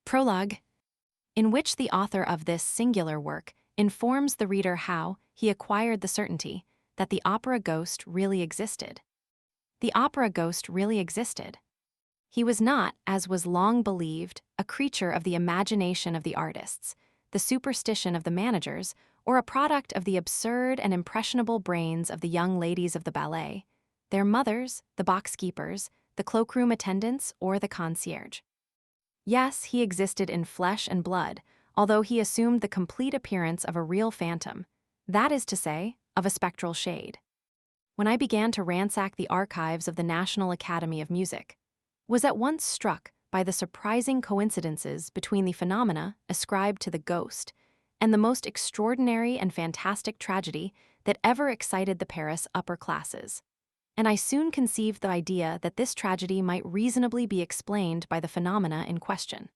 Prologue, in which the author of this singular work informs the reader how he acquired the certainty that the opera ghost really existed. The opera ghost really existed. He was not, as was long believed, a creature of the imagination of the artists, the superstition of the managers, or a product of the absurd and impressionable brains of the young ladies of the ballet, their mothers, the box-keepers, the cloakroom attendants, or the concierge. Yes, he existed in flesh and blood, although he assumed the complete appearance of a real phantom, that is to say, of a spectral shade. When I began to ransack the archives of the National Academy of Music, was at once struck by the surprising coincidences between the phenomena ascribed to the ghost and the most extraordinary and fantastic tragedy that ever excited the Paris upper classes. And I soon conceived the idea that this tragedy might reasonably be explained by the phenomena in question.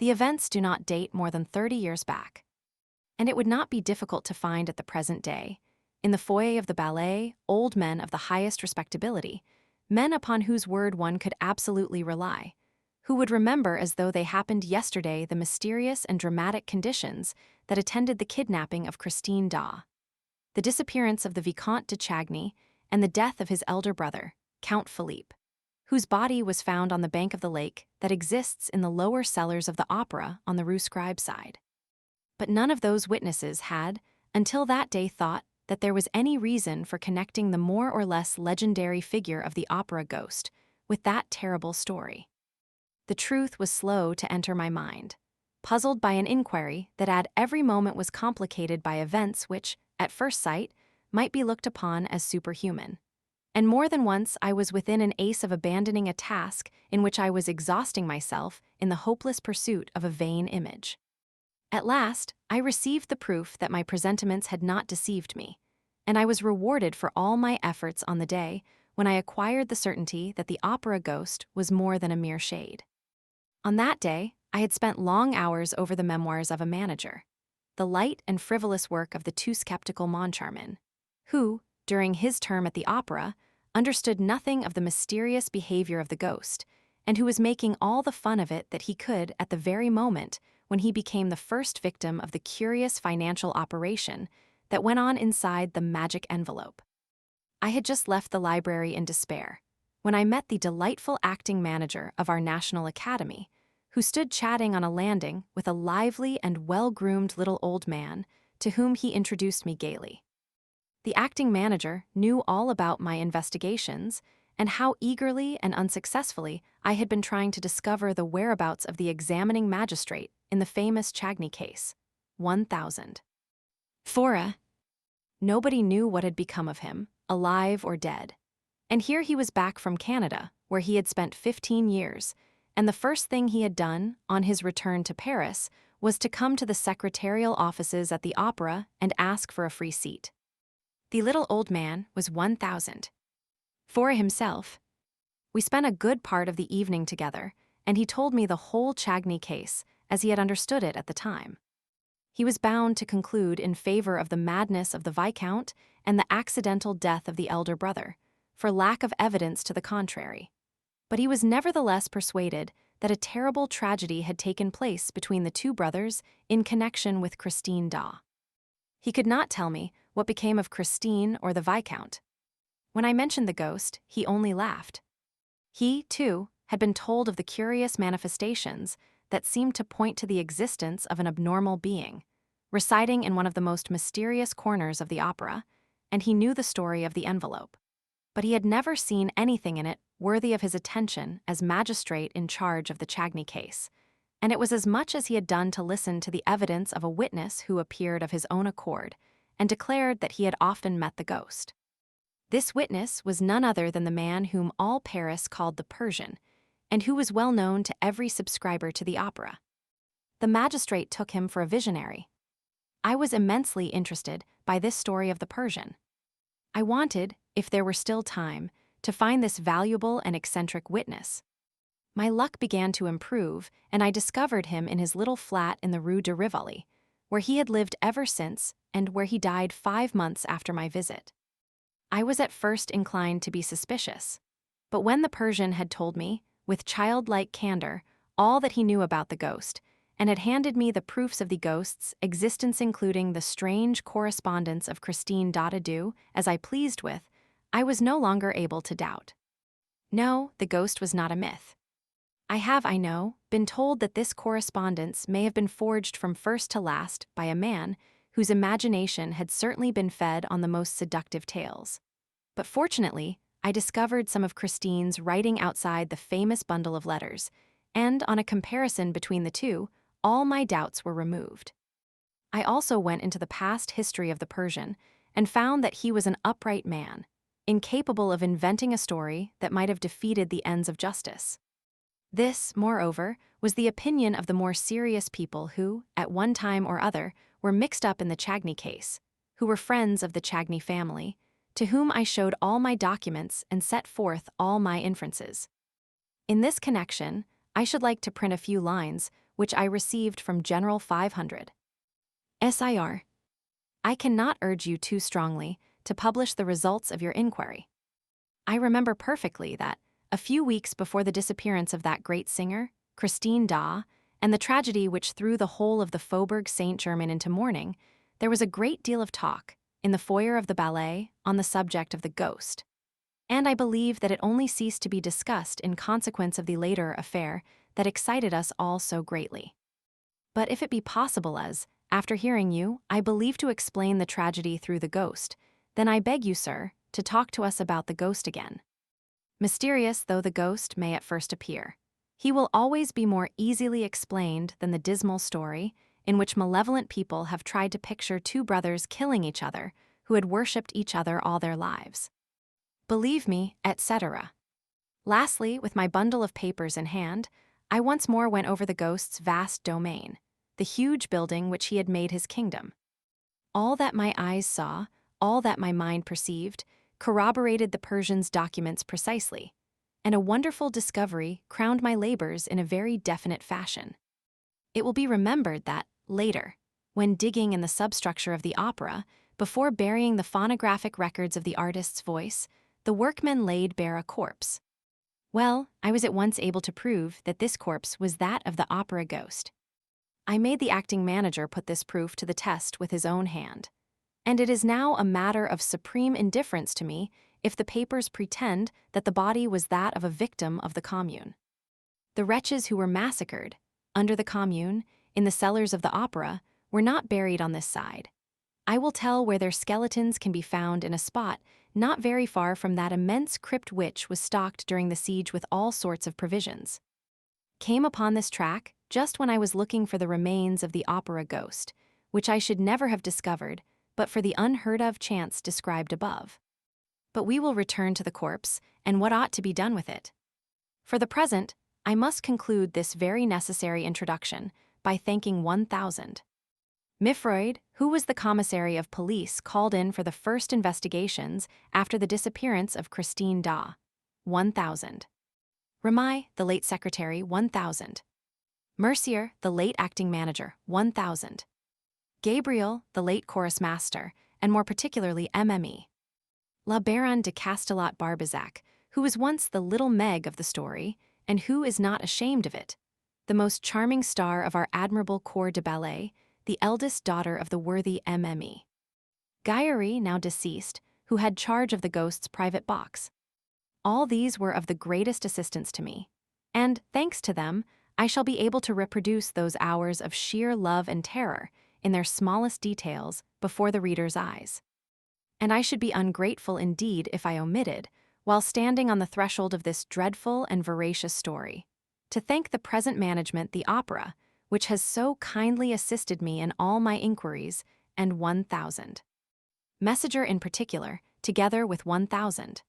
The events do not date more than 30 years back, and it would not be difficult to find at the present day, in the foyer of the ballet, old men of the highest respectability, men upon whose word one could absolutely rely, who would remember as though they happened yesterday the mysterious and dramatic conditions that attended the kidnapping of Christine Daaé, the disappearance of the Viscount de Chagny, and the death of his elder brother, Count Philippe, whose body was found on the bank of the lake that exists in the lower cellars of the opera on the Rue Scribe side. But none of those witnesses had, until that day, thought that there was any reason for connecting the more or less legendary figure of the opera ghost with that terrible story. The truth was slow to enter my mind, puzzled by an inquiry that at every moment was complicated by events which, at first sight, might be looked upon as superhuman. And more than once I was within an ace of abandoning a task in which I was exhausting myself in the hopeless pursuit of a vain image. At last, I received the proof that my presentiments had not deceived me, and I was rewarded for all my efforts on the day when I acquired the certainty that the opera ghost was more than a mere shade. On that day, I had spent long hours over the memoirs of a manager, the light and frivolous work of the too skeptical Moncharmin, who, during his term at the opera, understood nothing of the mysterious behavior of the ghost, and who was making all the fun of it that he could at the very moment when he became the first victim of the curious financial operation that went on inside the magic envelope. I had just left the library in despair when I met the delightful acting manager of our National Academy, who stood chatting on a landing with a lively and well-groomed little old man to whom he introduced me gaily. The acting manager knew all about my investigations and how eagerly and unsuccessfully I had been trying to discover the whereabouts of the examining magistrate in the famous Chagny case, 1000. Fora. Nobody knew what had become of him, alive or dead. And here he was back from Canada, where he had spent 15 years, and the first thing he had done on his return to Paris was to come to the secretarial offices at the opera and ask for a free seat. The little old man was 1000. Fora himself. We spent a good part of the evening together, and he told me the whole Chagny case as he had understood it at the time. He was bound to conclude in favor of the madness of the Viscount and the accidental death of the elder brother, for lack of evidence to the contrary. But he was nevertheless persuaded that a terrible tragedy had taken place between the two brothers in connection with Christine Daaé. He could not tell me what became of Christine or the Viscount. When I mentioned the ghost, he only laughed. He, too, had been told of the curious manifestations that seemed to point to the existence of an abnormal being, residing in one of the most mysterious corners of the opera, and he knew the story of the envelope. But he had never seen anything in it worthy of his attention as magistrate in charge of the Chagny case, and it was as much as he had done to listen to the evidence of a witness who appeared of his own accord and declared that he had often met the ghost. This witness was none other than the man whom all Paris called the Persian, and who was well known to every subscriber to the opera. The magistrate took him for a visionary. I was immensely interested by this story of the Persian. I wanted, if there were still time, to find this valuable and eccentric witness. My luck began to improve, and I discovered him in his little flat in the Rue de Rivoli, where he had lived ever since and where he died 5 months after my visit. I was at first inclined to be suspicious, but when the Persian had told me, with childlike candor, all that he knew about the ghost, and had handed me the proofs of the ghost's existence, including the strange correspondence of Christine Daaé as I pleased with, I was no longer able to doubt. No, the ghost was not a myth. I have, I know, been told that this correspondence may have been forged from first to last by a man whose imagination had certainly been fed on the most seductive tales. But fortunately, I discovered some of Christine's writing outside the famous bundle of letters, and on a comparison between the two, all my doubts were removed. I also went into the past history of the Persian and found that he was an upright man, incapable of inventing a story that might have defeated the ends of justice. This, moreover, was the opinion of the more serious people who, at one time or other, were mixed up in the Chagny case, who were friends of the Chagny family, to whom I showed all my documents and set forth all my inferences. In this connection, I should like to print a few lines, which I received from General 500. SIR. I cannot urge you too strongly to publish the results of your inquiry. I remember perfectly that, a few weeks before the disappearance of that great singer, Christine Daaé, and the tragedy which threw the whole of the Faubourg Saint-Germain into mourning, there was a great deal of talk, in the foyer of the ballet, on the subject of the ghost. And I believe that it only ceased to be discussed in consequence of the later affair that excited us all so greatly. But if it be possible as, after hearing you, I believe to explain the tragedy through the ghost, then I beg you, sir, to talk to us about the ghost again. Mysterious though the ghost may at first appear, he will always be more easily explained than the dismal story in which malevolent people have tried to picture two brothers killing each other who had worshipped each other all their lives. Believe me, etc. Lastly, with my bundle of papers in hand, I once more went over the ghost's vast domain, the huge building which he had made his kingdom. All that my eyes saw, all that my mind perceived, corroborated the Persian's documents precisely, and a wonderful discovery crowned my labors in a very definite fashion. It will be remembered that, later, when digging in the substructure of the opera, before burying the phonographic records of the artist's voice, the workmen laid bare a corpse. Well, I was at once able to prove that this corpse was that of the opera ghost. I made the acting manager put this proof to the test with his own hand. And it is now a matter of supreme indifference to me if the papers pretend that the body was that of a victim of the Commune. The wretches who were massacred, under the Commune, in the cellars of the opera, were not buried on this side. I will tell where their skeletons can be found in a spot not very far from that immense crypt which was stocked during the siege with all sorts of provisions. Came upon this track just when I was looking for the remains of the opera ghost, which I should never have discovered but for the unheard-of chance described above. But we will return to the corpse and what ought to be done with it. For the present, I must conclude this very necessary introduction by thanking 1000. Mifroid, who was the commissary of police called in for the first investigations after the disappearance of Christine Daaé, 1000. Ramai, the late secretary, 1000. Mercier, the late acting manager, 1000. Gabriel, the late chorus master, and more particularly MME. La Baronne de Castellot-Barbezac, who was once the little Meg of the story, and who is not ashamed of it, the most charming star of our admirable corps de ballet, the eldest daughter of the worthy MME. Guillery, now deceased, who had charge of the ghost's private box. All these were of the greatest assistance to me, and, thanks to them, I shall be able to reproduce those hours of sheer love and terror, in their smallest details, before the reader's eyes. And I should be ungrateful indeed if I omitted, while standing on the threshold of this dreadful and veracious story, to thank the present management, the opera, which has so kindly assisted me in all my inquiries, and 1000. Messenger in particular, together with 1000.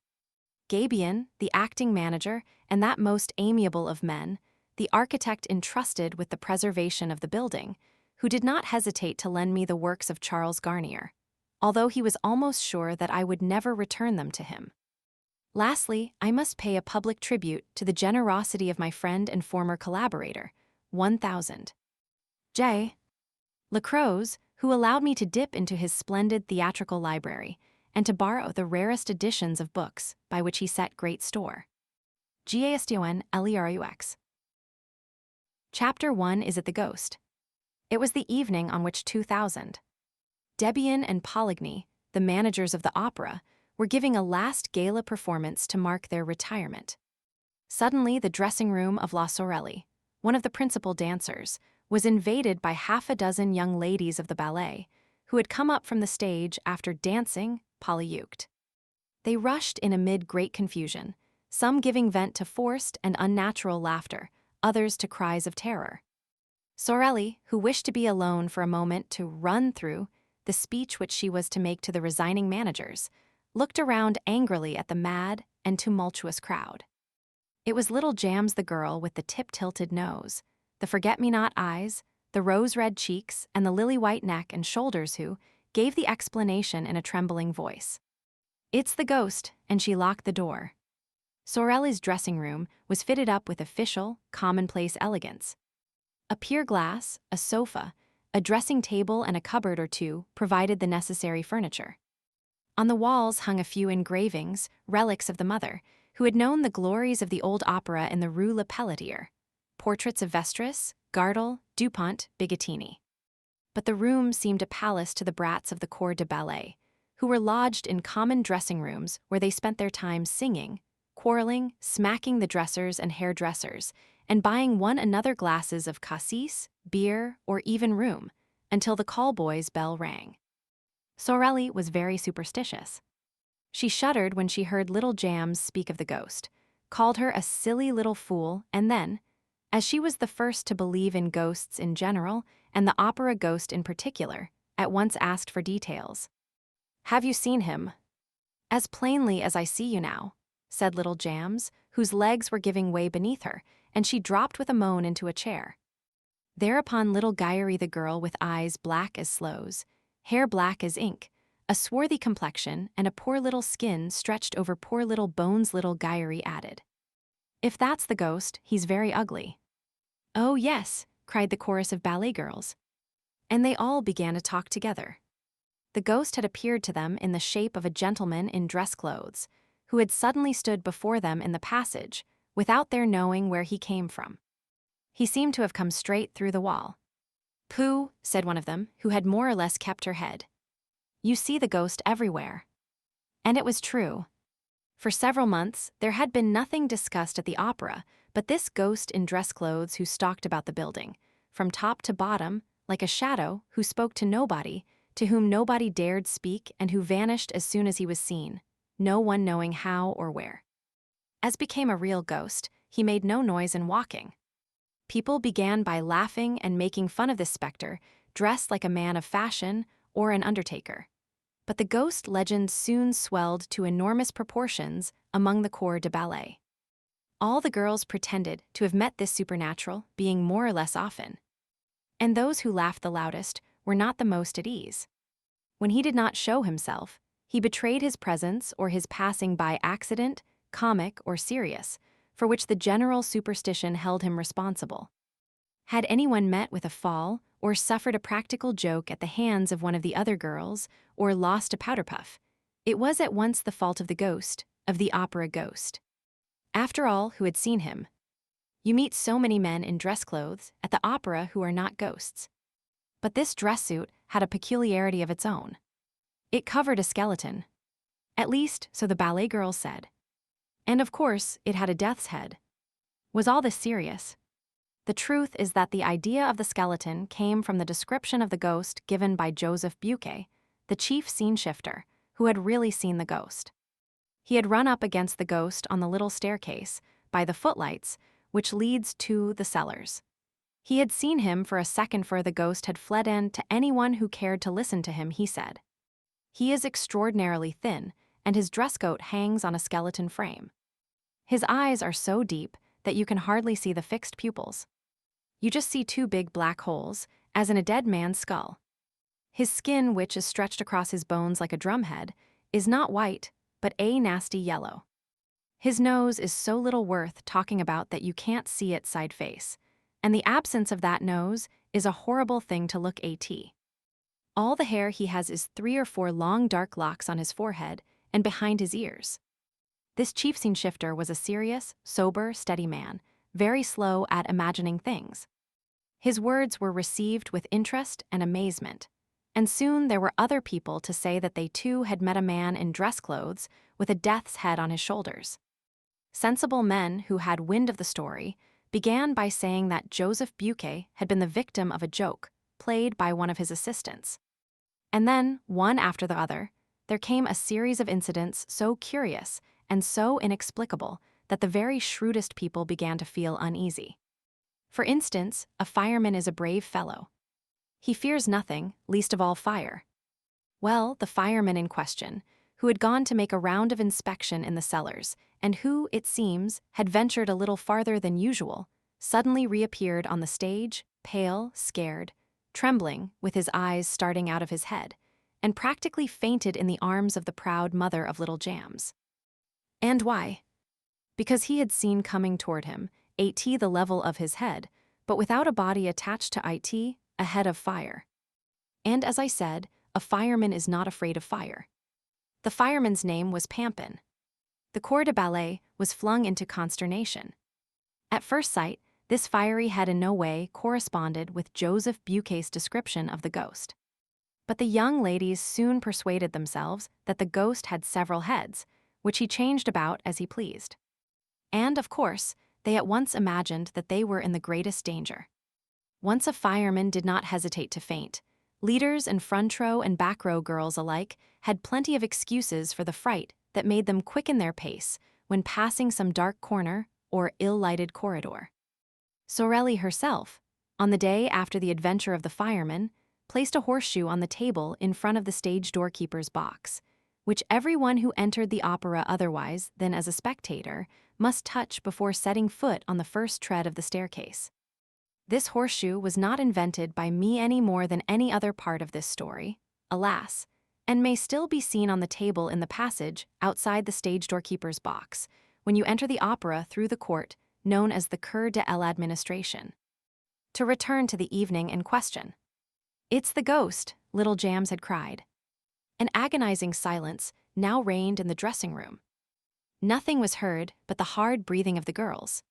Gabian, the acting manager, and that most amiable of men, the architect entrusted with the preservation of the building, who did not hesitate to lend me the works of Charles Garnier, although he was almost sure that I would never return them to him. Lastly, I must pay a public tribute to the generosity of my friend and former collaborator, 1000. J. Lacroze, who allowed me to dip into his splendid theatrical library and to borrow the rarest editions of books by which he set great store. Gaston Leroux. Chapter 1 is It the Ghost? It was the evening on which 2000. Debian and Poligny, the managers of the opera, were giving a last gala performance to mark their retirement. Suddenly, the dressing room of La Sorelli, one of the principal dancers, was invaded by half a dozen young ladies of the ballet, who had come up from the stage after dancing polyuked. They rushed in amid great confusion, some giving vent to forced and unnatural laughter, others to cries of terror. Sorelli, who wished to be alone for a moment to run through the speech which she was to make to the resigning managers, looked around angrily at the mad and tumultuous crowd. It was little Jams the girl with the tip-tilted nose, the forget-me-not eyes, the rose-red cheeks, and the lily-white neck and shoulders who gave the explanation in a trembling voice. "It's the ghost," and she locked the door. Sorelli's dressing room was fitted up with official, commonplace elegance. A pier glass, a sofa, a dressing table, and a cupboard or two provided the necessary furniture. On the walls hung a few engravings, relics of the mother, who had known the glories of the old opera in the Rue Le Pelletier, portraits of Vestris, Gardel, Dupont, Bigottini. But the room seemed a palace to the brats of the corps de ballet, who were lodged in common dressing rooms where they spent their time singing, quarreling, smacking the dressers and hairdressers, and buying one another glasses of cassis, beer, or even room, until the call-boy's bell rang. Sorelli was very superstitious. She shuddered when she heard little Jams speak of the ghost, called her a silly little fool, and then, as she was the first to believe in ghosts in general, and the opera ghost in particular, at once asked for details. "Have you seen him?" "As plainly as I see you now," said little Jams, whose legs were giving way beneath her, and she dropped with a moan into a chair. Thereupon little Guyery the girl with eyes black as sloes, hair black as ink, a swarthy complexion, and a poor little skin stretched over poor little bones, little Guyery added, "If that's the ghost, he's very ugly." "Oh yes," cried the chorus of ballet girls. And they all began to talk together. The ghost had appeared to them in the shape of a gentleman in dress clothes, who had suddenly stood before them in the passage, without their knowing where he came from. He seemed to have come straight through the wall. "Pooh," said one of them, who had more or less kept her head. "You see the ghost everywhere." And it was true. For several months, there had been nothing discussed at the opera but this ghost in dress clothes who stalked about the building, from top to bottom, like a shadow who spoke to nobody, to whom nobody dared speak, and who vanished as soon as he was seen, no one knowing how or where. As became a real ghost, he made no noise in walking. People began by laughing and making fun of this specter, dressed like a man of fashion or an undertaker. But the ghost legend soon swelled to enormous proportions among the corps de ballet. All the girls pretended to have met this supernatural being more or less often. And those who laughed the loudest were not the most at ease. When he did not show himself, he betrayed his presence or his passing by accident, comic or serious, for which the general superstition held him responsible. Had anyone met with a fall, or suffered a practical joke at the hands of one of the other girls, or lost a powder puff, it was at once the fault of the ghost, of the opera ghost. After all who had seen him. You meet so many men in dress clothes at the opera who are not ghosts. But this dress suit had a peculiarity of its own. It covered a skeleton. At least, so the ballet girls said. And of course, it had a death's head. Was all this serious? The truth is that the idea of the skeleton came from the description of the ghost given by Joseph Buquet, the chief scene shifter, who had really seen the ghost. He had run up against the ghost on the little staircase, by the footlights, which leads to the cellars. He had seen him for a second, for the ghost had fled in to anyone who cared to listen to him, he said. He is extraordinarily thin, and his dress coat hangs on a skeleton frame. His eyes are so deep that you can hardly see the fixed pupils. You just see two big black holes, as in a dead man's skull. His skin, which is stretched across his bones like a drumhead, is not white, but a nasty yellow. His nose is so little worth talking about that you can't see its side face, and the absence of that nose is a horrible thing to look at. All the hair he has is 3 or 4 long dark locks on his forehead and behind his ears. This chief scene shifter was a serious, sober, steady man, very slow at imagining things. His words were received with interest and amazement, and soon there were other people to say that they too had met a man in dress clothes with a death's head on his shoulders. Sensible men who had wind of the story began by saying that Joseph Buquet had been the victim of a joke played by one of his assistants. And then, one after the other, there came a series of incidents so curious and so inexplicable that the very shrewdest people began to feel uneasy. For instance, a fireman is a brave fellow. He fears nothing, least of all fire. Well, the fireman in question, who had gone to make a round of inspection in the cellars, and who, it seems, had ventured a little farther than usual, suddenly reappeared on the stage, pale, scared, trembling, with his eyes starting out of his head, and practically fainted in the arms of the proud mother of little Jams. And why? Because he had seen coming toward him, it the level of his head, but without a body attached to it, a head of fire. And as I said, a fireman is not afraid of fire. The fireman's name was Pampin. The corps de ballet was flung into consternation. At first sight, this fiery head in no way corresponded with Joseph Buquet's description of the ghost. But the young ladies soon persuaded themselves that the ghost had several heads, which he changed about as he pleased. And, of course, they at once imagined that they were in the greatest danger. Once a fireman did not hesitate to faint. Leaders and front row and back row girls alike had plenty of excuses for the fright that made them quicken their pace when passing some dark corner or ill-lighted corridor. Sorelli herself, on the day after the adventure of the fireman, placed a horseshoe on the table in front of the stage doorkeeper's box, which everyone who entered the opera otherwise than as a spectator must touch before setting foot on the first tread of the staircase. This horseshoe was not invented by me any more than any other part of this story, alas, and may still be seen on the table in the passage outside the stage doorkeeper's box when you enter the opera through the court known as the Cour de l'Administration. To return to the evening in question. "It's the ghost," little Jams had cried. An agonizing silence now reigned in the dressing room. Nothing was heard but the hard breathing of the girls.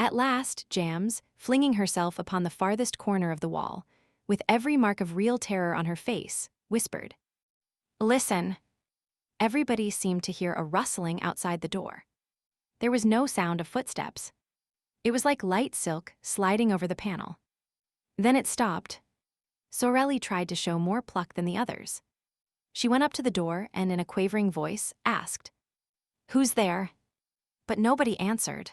At last, Jams, flinging herself upon the farthest corner of the wall, with every mark of real terror on her face, whispered, "Listen." Everybody seemed to hear a rustling outside the door. There was no sound of footsteps. It was like light silk sliding over the panel. Then it stopped. Sorelli tried to show more pluck than the others. She went up to the door and, in a quavering voice, asked, "Who's there?" But nobody answered.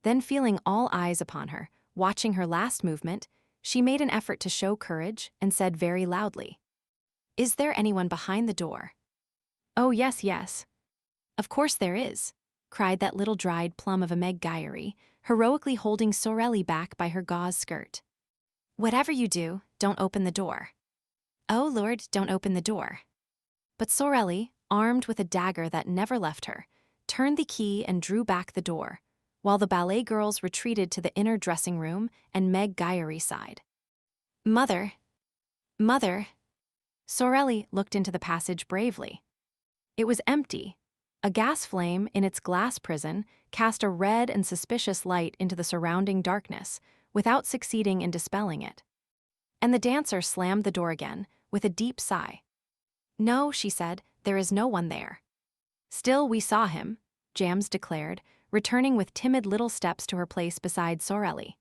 Then, feeling all eyes upon her, watching her last movement, she made an effort to show courage and said very loudly, "Is there anyone behind the door?" "Oh, yes, yes. Of course there is," cried that little dried plum of a Meg Guyary, heroically holding Sorelli back by her gauze skirt. "Whatever you do, don't open the door." "Oh, Lord, don't open the door." But Sorelli, armed with a dagger that never left her, turned the key and drew back the door, while the ballet girls retreated to the inner dressing room and Meg Guyary sighed. "Mother, Mother." Sorelli looked into the passage bravely. It was empty. A gas flame in its glass prison cast a red and suspicious light into the surrounding darkness, without succeeding in dispelling it. And the dancer slammed the door again, with a deep sigh. "No," she said, "there is no one there." "Still, we saw him," Jams declared, returning with timid little steps to her place beside Sorelli.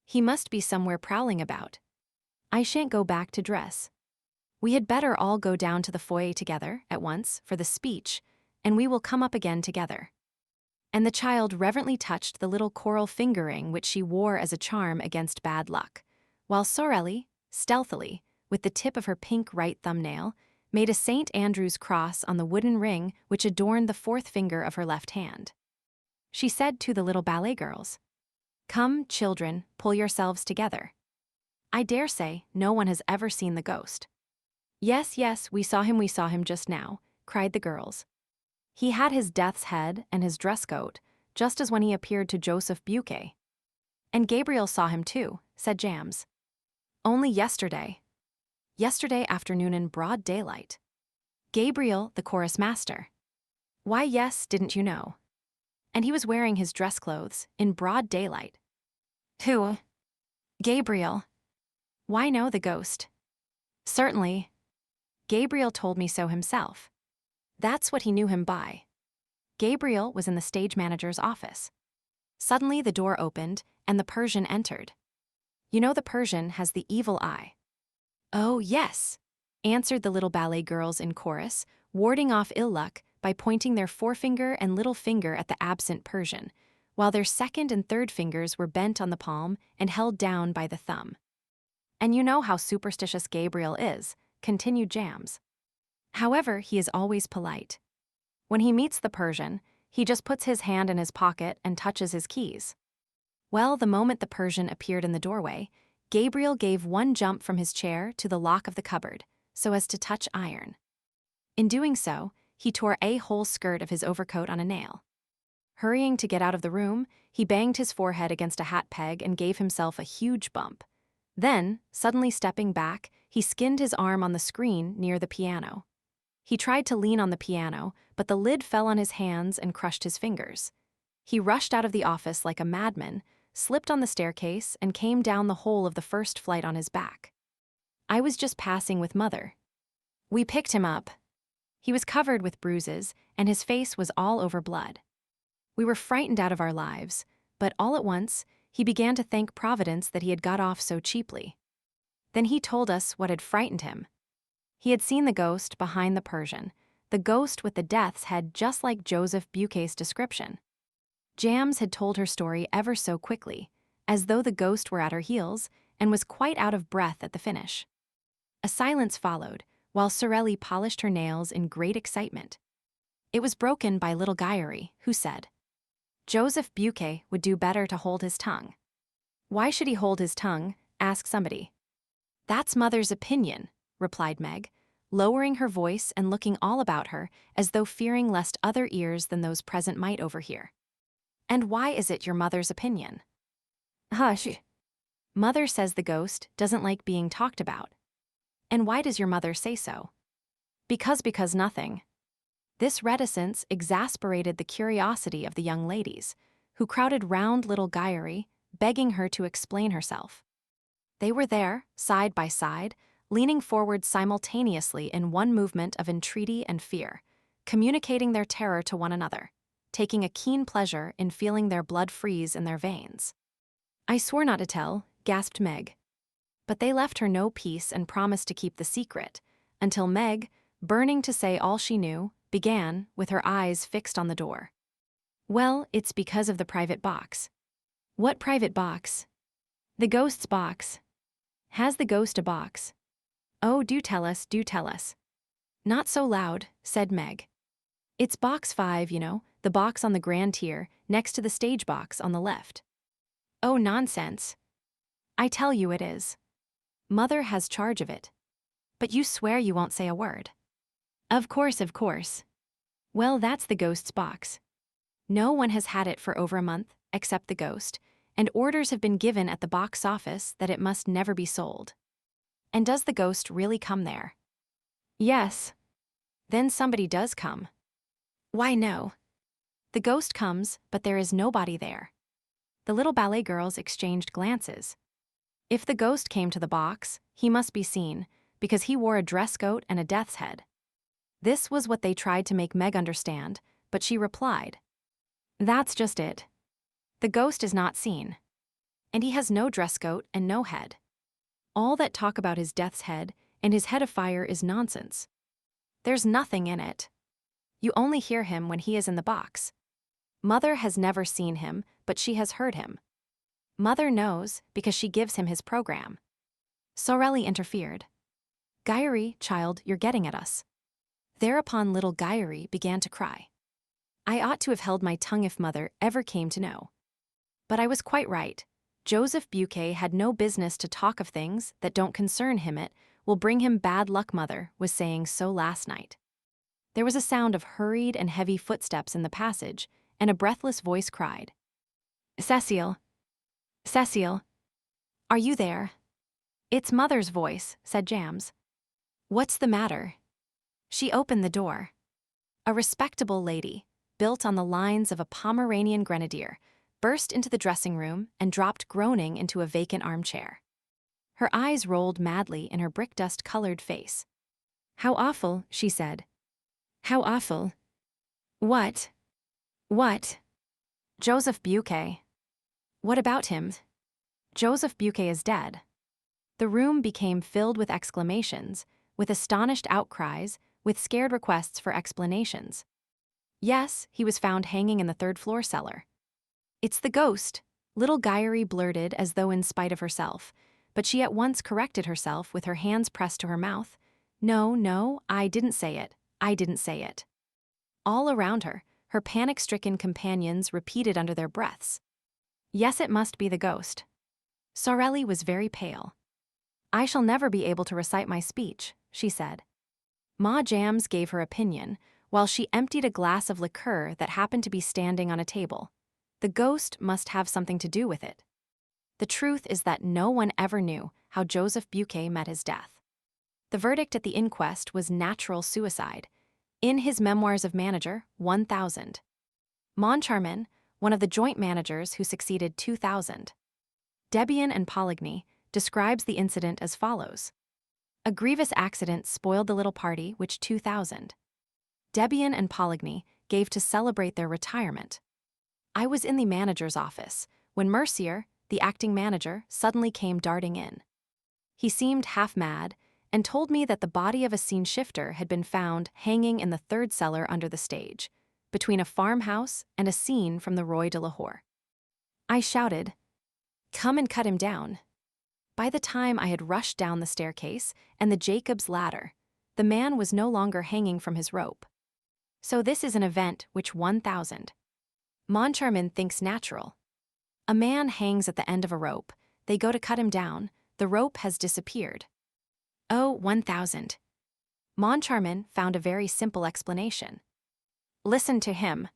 "He must be somewhere prowling about. I shan't go back to dress. We had better all go down to the foyer together, at once, for the speech, and we will come up again together." And the child reverently touched the little coral finger ring which she wore as a charm against bad luck, while Sorelli, stealthily, with the tip of her pink right thumbnail, made a St. Andrew's cross on the wooden ring which adorned the fourth finger of her left hand. She said to the little ballet girls, "Come, children, pull yourselves together. I dare say no one has ever seen the ghost." "Yes, yes, we saw him just now," cried the girls. "He had his death's head and his dress coat, just as when he appeared to Joseph Buquet." "And Gabriel saw him too," said Jams. "Only yesterday. Yesterday afternoon in broad daylight. Gabriel, the chorus master." "Why, yes, didn't you know? And he was wearing his dress clothes, in broad daylight." "Who?" Gabriel. Why know the ghost? Certainly. Gabriel told me so himself. That's what he knew him by. Gabriel was in the stage manager's office. Suddenly the door opened, and the Persian entered. You know the Persian has the evil eye. Oh, yes, answered the little ballet girls in chorus, warding off ill luck by pointing their forefinger and little finger at the absent Persian, while their second and third fingers were bent on the palm and held down by the thumb. And you know how superstitious Gabriel is, continued Jams. However, he is always polite. When he meets the Persian, he just puts his hand in his pocket and touches his keys. Well, the moment the Persian appeared in the doorway, Gabriel gave one jump from his chair to the lock of the cupboard, so as to touch iron. In doing so, he tore a whole skirt of his overcoat on a nail. Hurrying to get out of the room, he banged his forehead against a hat peg and gave himself a huge bump. Then, suddenly stepping back, he skinned his arm on the screen near the piano. He tried to lean on the piano, but the lid fell on his hands and crushed his fingers. He rushed out of the office like a madman, slipped on the staircase, and came down the whole of the first flight on his back. I was just passing with Mother. We picked him up. He was covered with bruises, and his face was all over blood. We were frightened out of our lives, but all at once, he began to thank Providence that he had got off so cheaply. Then he told us what had frightened him. He had seen the ghost behind the Persian, the ghost with the death's head just like Joseph Buquet's description. Jams had told her story ever so quickly, as though the ghost were at her heels, and was quite out of breath at the finish. A silence followed, while Sorelli polished her nails in great excitement. It was broken by little Guyery, who said, Joseph Buquet would do better to hold his tongue. Why should he hold his tongue? Asked somebody. That's Mother's opinion, replied Meg, lowering her voice and looking all about her as though fearing lest other ears than those present might overhear. And why is it your mother's opinion? Hush. Mother says the ghost doesn't like being talked about. And why does your mother say so? Because nothing. This reticence exasperated the curiosity of the young ladies, who crowded round little Guyery, begging her to explain herself. They were there, side by side, leaning forward simultaneously in one movement of entreaty and fear, communicating their terror to one another, taking a keen pleasure in feeling their blood freeze in their veins. I swore not to tell, gasped Meg. But they left her no peace and promised to keep the secret, until Meg, burning to say all she knew, began, with her eyes fixed on the door. Well, it's because of the private box. What private box? The ghost's box. Has the ghost a box? Oh, do tell us, do tell us. Not so loud, said Meg. It's box 5, you know, the box on the grand tier, next to the stage box on the left. Oh, nonsense. I tell you it is. Mother has charge of it. But you swear you won't say a word. Of course, of course. Well, that's the ghost's box. No one has had it for over a month, except the ghost, and orders have been given at the box office that it must never be sold. And does the ghost really come there? Yes. Then somebody does come. Why, no. The ghost comes, but there is nobody there. The little ballet girls exchanged glances. If the ghost came to the box, he must be seen, because he wore a dress coat and a death's head. This was what they tried to make Meg understand, but she replied, That's just it. The ghost is not seen. And he has no dress coat and no head. All that talk about his death's head and his head of fire is nonsense. There's nothing in it. You only hear him when he is in the box. Mother has never seen him, but she has heard him. Mother knows because she gives him his program. Sorelli interfered. Guyery, child, you're getting at us. Thereupon little Guyery began to cry. I ought to have held my tongue if Mother ever came to know. But I was quite right. Joseph Buquet had no business to talk of things that don't concern him. It will bring him bad luck, Mother was saying so last night. There was a sound of hurried and heavy footsteps in the passage, and a breathless voice cried, Cecile. Cecile. Are you there? It's Mother's voice, said Jams. What's the matter? She opened the door. A respectable lady, built on the lines of a Pomeranian grenadier, burst into the dressing room and dropped groaning into a vacant armchair. Her eyes rolled madly in her brick-dust-colored face. "How awful," she said. "How awful." "What? What?" "Joseph Buquet." "What about him?" "Joseph Buquet is dead." The room became filled with exclamations, with astonished outcries, with scared requests for explanations. "Yes, he was found hanging in the third-floor cellar." "It's the ghost," little Guyery blurted as though in spite of herself, but she at once corrected herself with her hands pressed to her mouth. "No, no, I didn't say it. I didn't say it." All around her, her panic-stricken companions repeated under their breaths. "Yes, it must be the ghost." Sorelli was very pale. "I shall never be able to recite my speech," she said. Ma Jams gave her opinion, while she emptied a glass of liqueur that happened to be standing on a table. The ghost must have something to do with it. The truth is that no one ever knew how Joseph Buquet met his death. The verdict at the inquest was natural suicide. In his Memoirs of Manager, 1000. Moncharmin, one of the joint managers who succeeded 2000. Debian and Poligny, describes the incident as follows. "A grievous accident spoiled the little party which 2000. Debian and Poligny gave to celebrate their retirement. I was in the manager's office when Mercier, the acting manager, suddenly came darting in. He seemed half mad and told me that the body of a scene shifter had been found hanging in the third cellar under the stage, between a farmhouse and a scene from the Roi de Lahore. I shouted, 'Come and cut him down.' By the time I had rushed down the staircase and the Jacob's ladder, the man was no longer hanging from his rope. So this is an event which 1000. Moncharmin thinks natural. A man hangs at the end of a rope, they go to cut him down, the rope has disappeared. Oh, 1000. Moncharmin found a very simple explanation. Listen to him.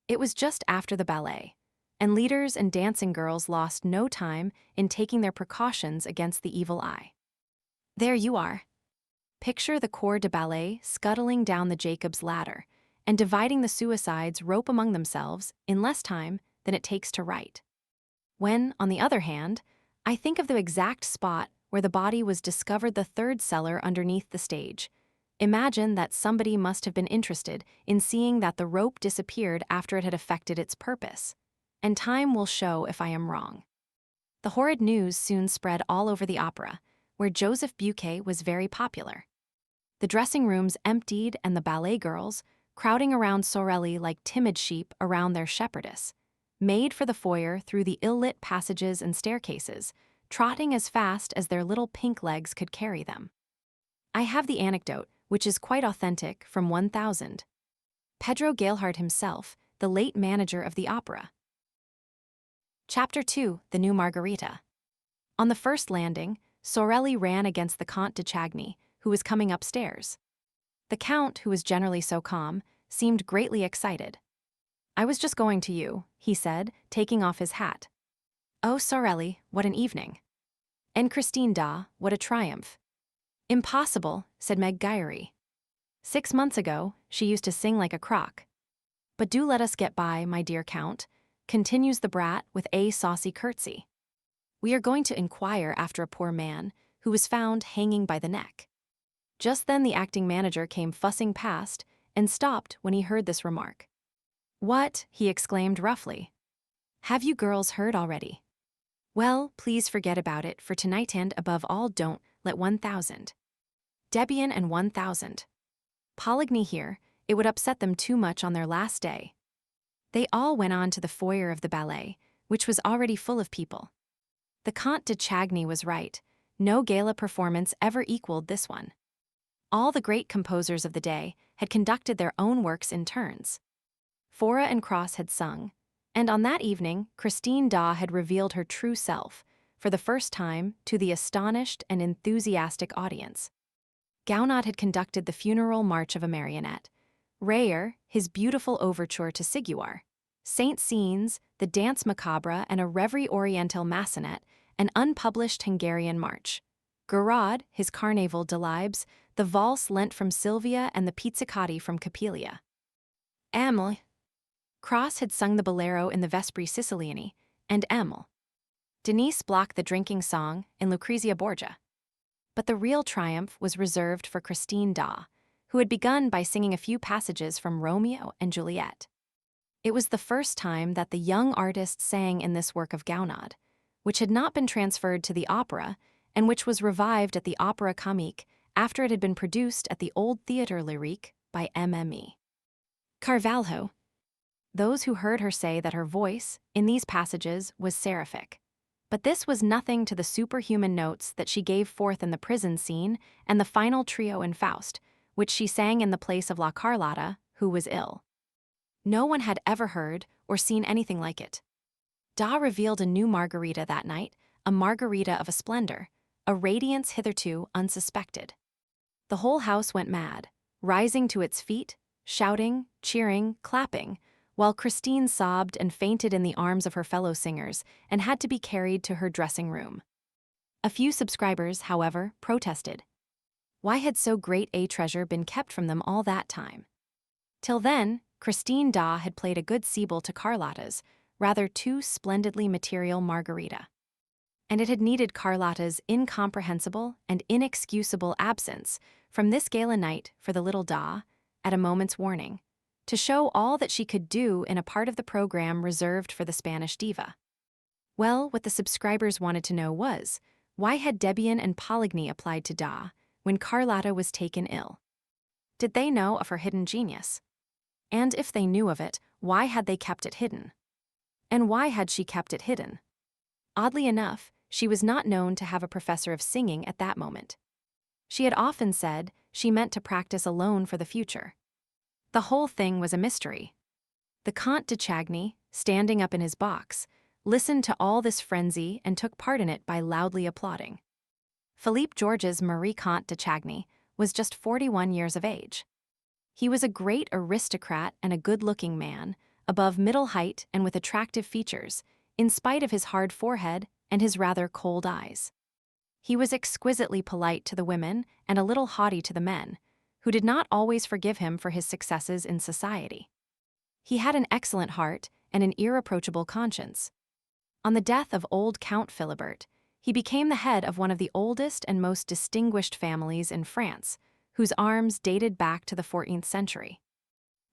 It was just after the ballet, and leaders and dancing girls lost no time in taking their precautions against the evil eye. There you are. Picture the corps de ballet scuttling down the Jacob's ladder and dividing the suicides rope among themselves in less time than it takes to write. When, on the other hand, I think of the exact spot where the body was discovered, the third cellar underneath the stage, imagine that somebody must have been interested in seeing that the rope disappeared after it had effected its purpose, and time will show if I am wrong. The horrid news soon spread all over the opera, where Joseph Buquet was very popular. The dressing rooms emptied and the ballet girls, crowding around Sorelli like timid sheep around their shepherdess, made for the foyer through the ill-lit passages and staircases, trotting as fast as their little pink legs could carry them. I have the anecdote, which is quite authentic, from 1000. Pedro Gailhard himself, the late manager of the opera. Chapter 2, The New Margarita. On the first landing, Sorelli ran against the Count de Chagny, who was coming upstairs. The Count, who was generally so calm, seemed greatly excited. "I was just going to you," he said, taking off his hat. "Oh, Sorelli, what an evening." "And Christine Daaé, what a triumph." "Impossible," said Meg Guyery. 6 months ago, she used to sing like a crock. "But do let us get by, my dear Count," continues the brat with a saucy curtsy. "We are going to inquire after a poor man who was found hanging by the neck." Just then the acting manager came fussing past and stopped when he heard this remark. "What?" he exclaimed roughly. "Have you girls heard already? Well, please forget about it for tonight, and above all don't let 1000. Debian and 1000. Poligny here, it would upset them too much on their last day." They all went on to the foyer of the ballet, which was already full of people. The Count de Chagny was right. No gala performance ever equaled this one. All the great composers of the day had conducted their own works in turns. Fora and Cross had sung, and on that evening Christine Daaé had revealed her true self, for the first time, to the astonished and enthusiastic audience. Gounod had conducted the funeral march of a marionette, Rayer, his beautiful overture to Siguar, Saint-Saëns, the dance macabre and a Reverie Orientale massenet, an unpublished Hungarian march. Gouraud, his Carnaval de Libes, the valse lent from Sylvia and the pizzicati from Capelia. Amelie. Cross had sung the bolero in the Vespri Siciliani, and Emile Denise blocked the drinking song in Lucrezia Borgia. But the real triumph was reserved for Christine Daaé, who had begun by singing a few passages from Romeo and Juliet. It was the first time that the young artist sang in this work of Gounod, which had not been transferred to the opera and which was revived at the Opéra Comique after it had been produced at the Old Théâtre Lyrique by Mme. Carvalho. Those who heard her say that her voice, in these passages, was seraphic. But this was nothing to the superhuman notes that she gave forth in the prison scene and the final trio in Faust, which she sang in the place of La Carlotta, who was ill. No one had ever heard or seen anything like it. Daaé revealed a new Margarita that night, a Margarita of a splendor, a radiance hitherto unsuspected. The whole house went mad, rising to its feet, shouting, cheering, clapping, while Christine sobbed and fainted in the arms of her fellow singers and had to be carried to her dressing room. A few subscribers, however, protested. Why had so great a treasure been kept from them all that time? Till then, Christine Daaé had played a good Siebel to Carlotta's, rather too splendidly material Margarita. And it had needed Carlotta's incomprehensible and inexcusable absence from this gala night for the little Daaé, at a moment's warning, to show all that she could do in a part of the program reserved for the Spanish diva. Well, what the subscribers wanted to know was, why had Debian and Poligny applied to Daaé when Carlotta was taken ill? Did they know of her hidden genius? And if they knew of it, why had they kept it hidden? And why had she kept it hidden? Oddly enough, she was not known to have a professor of singing at that moment. She had often said she meant to practice alone for the future. The whole thing was a mystery. The Comte de Chagny, standing up in his box, listened to all this frenzy and took part in it by loudly applauding. Philippe Georges Marie Comte de Chagny was just 41 years of age. He was a great aristocrat and a good-looking man, above middle height and with attractive features, in spite of his hard forehead and his rather cold eyes. He was exquisitely polite to the women and a little haughty to the men, who did not always forgive him for his successes in society. He had an excellent heart and an irreproachable conscience. On the death of old Count Philibert, he became the head of one of the oldest and most distinguished families in France, whose arms dated back to the 14th century.